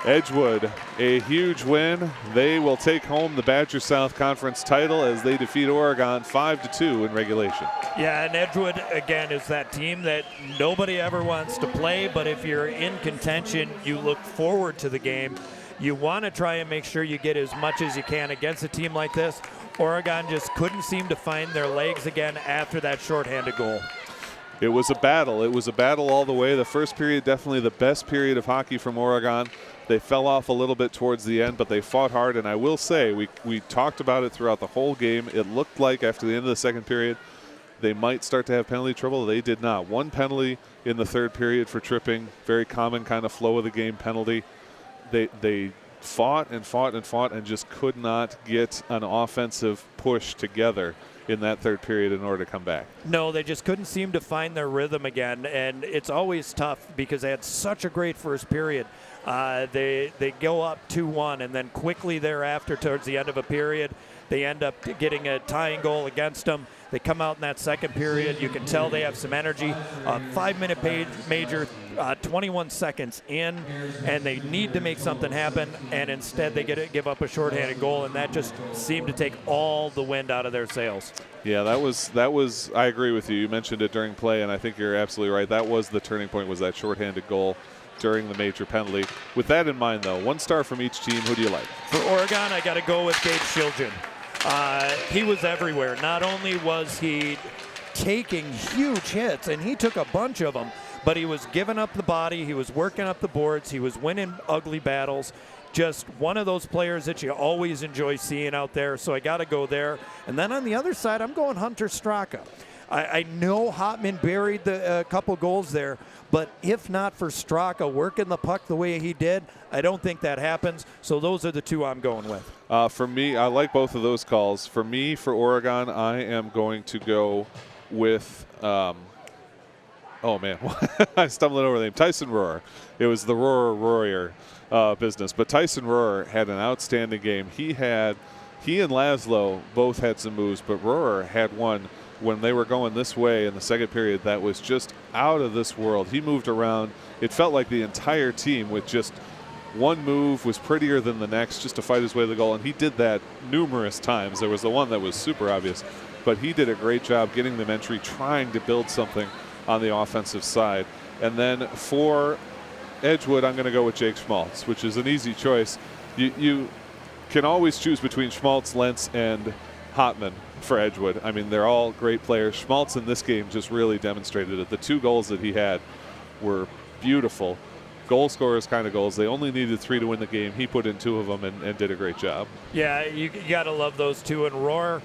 Edgewood, a huge win. They will take home the Badger South Conference title as they defeat Oregon 5-2 in regulation. Yeah, and Edgewood, again, is that team that nobody ever wants to play, but if you're in contention, you look forward to the game. You want to try and make sure you get as much as you can against a team like this. Oregon just couldn't seem to find their legs again after that shorthanded goal. It was a battle. It was a battle all the way. The first period, definitely the best period of hockey from Oregon. They fell off a little bit towards the end, but they fought hard. And I will say, we talked about it throughout the whole game. It looked like after the end of the second period, they might start to have penalty trouble. They did not. One penalty in the third period for tripping. Very common kind of flow of the game penalty. They fought and fought and fought and just could not get an offensive push together in that third period in order to come back. No, they just couldn't seem to find their rhythm again, and it's always tough because they had such a great first period. They go up 2-1, and then quickly thereafter, towards the end of a period, they end up getting a tying goal against them. They come out in that second period. You can tell they have some energy. 5-minute major, 21 seconds in, and they need to make something happen, and instead they give up a shorthanded goal, and that just seemed to take all the wind out of their sails. Yeah, that was. I agree with you. You mentioned it during play, and I think you're absolutely right. That was the turning point, was that shorthanded goal during the major penalty. With that in mind, though, 1 star from each team. Who do you like? For Oregon, I got to go with Gabe Shiljan. He was everywhere. Not only was he taking huge hits, and he took a bunch of them, but he was giving up the body, he was working up the boards, he was winning ugly battles. Just one of those players that you always enjoy seeing out there, so I got to go there. And then on the other side, I'm going Hunter Straka. I know Hotman buried a couple goals there, but if not for Straka working the puck the way he did, I don't think that happens. So those are the two I'm going with. For me, I like both of those calls. For me, for Oregon, I am going to go with, oh man, I stumbled over the name, Tyson Rohrer. It was the Rohrer business, but Tyson Rohrer had an outstanding game. He and Laszlo both had some moves, but Rohrer had one when they were going this way in the second period that was just out of this world. He moved around. It felt like the entire team with just one move was prettier than the next just to fight his way to the goal, and he did that numerous times. There was the one that was super obvious, but he did a great job getting them entry, trying to build something on the offensive side. And then for Edgewood, I'm going to go with Jake Schmaltz, which is an easy choice. You can always choose between Schmaltz, Lentz, and Hotman for Edgewood. I mean, they're all great players. Schmaltz in this game just really demonstrated it. The 2 goals that he had were beautiful. Goal scorers kind of goals. They only needed 3 to win the game. He put in 2 of them and did a great job. Yeah, you got to love those 2. And Rohr,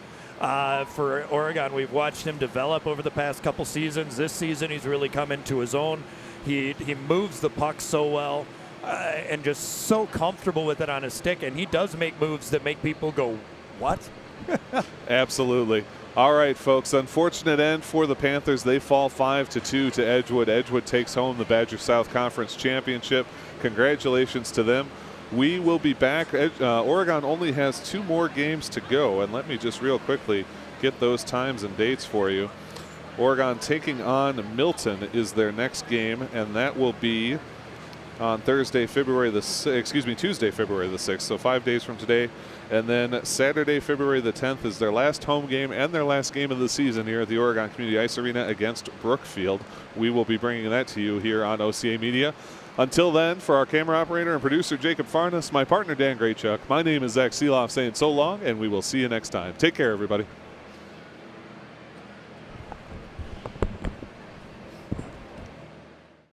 for Oregon, we've watched him develop over the past couple seasons. This season, he's really come into his own. He moves the puck so well and just so comfortable with it on his stick. And he does make moves that make people go, what? Absolutely. All right, folks. Unfortunate end for the Panthers. They fall 5-2 to Edgewood. Edgewood takes home the Badger South Conference Championship. Congratulations to them. We will be back. Oregon only has 2 more games to go, and let me just real quickly get those times and dates for you. Oregon taking on Milton is their next game, and that will be on Tuesday, February the 6th, so 5 days from today. And then Saturday, February the 10th is their last home game and their last game of the season here at the Oregon Community Ice Arena against Brookfield. We will be bringing that to you here on OCAmedia. Until then, for our camera operator and producer Jacob Farnes, my partner Dan Graychuk, my name is Zach Seeloff saying so long, and we will see you next time. Take care, everybody.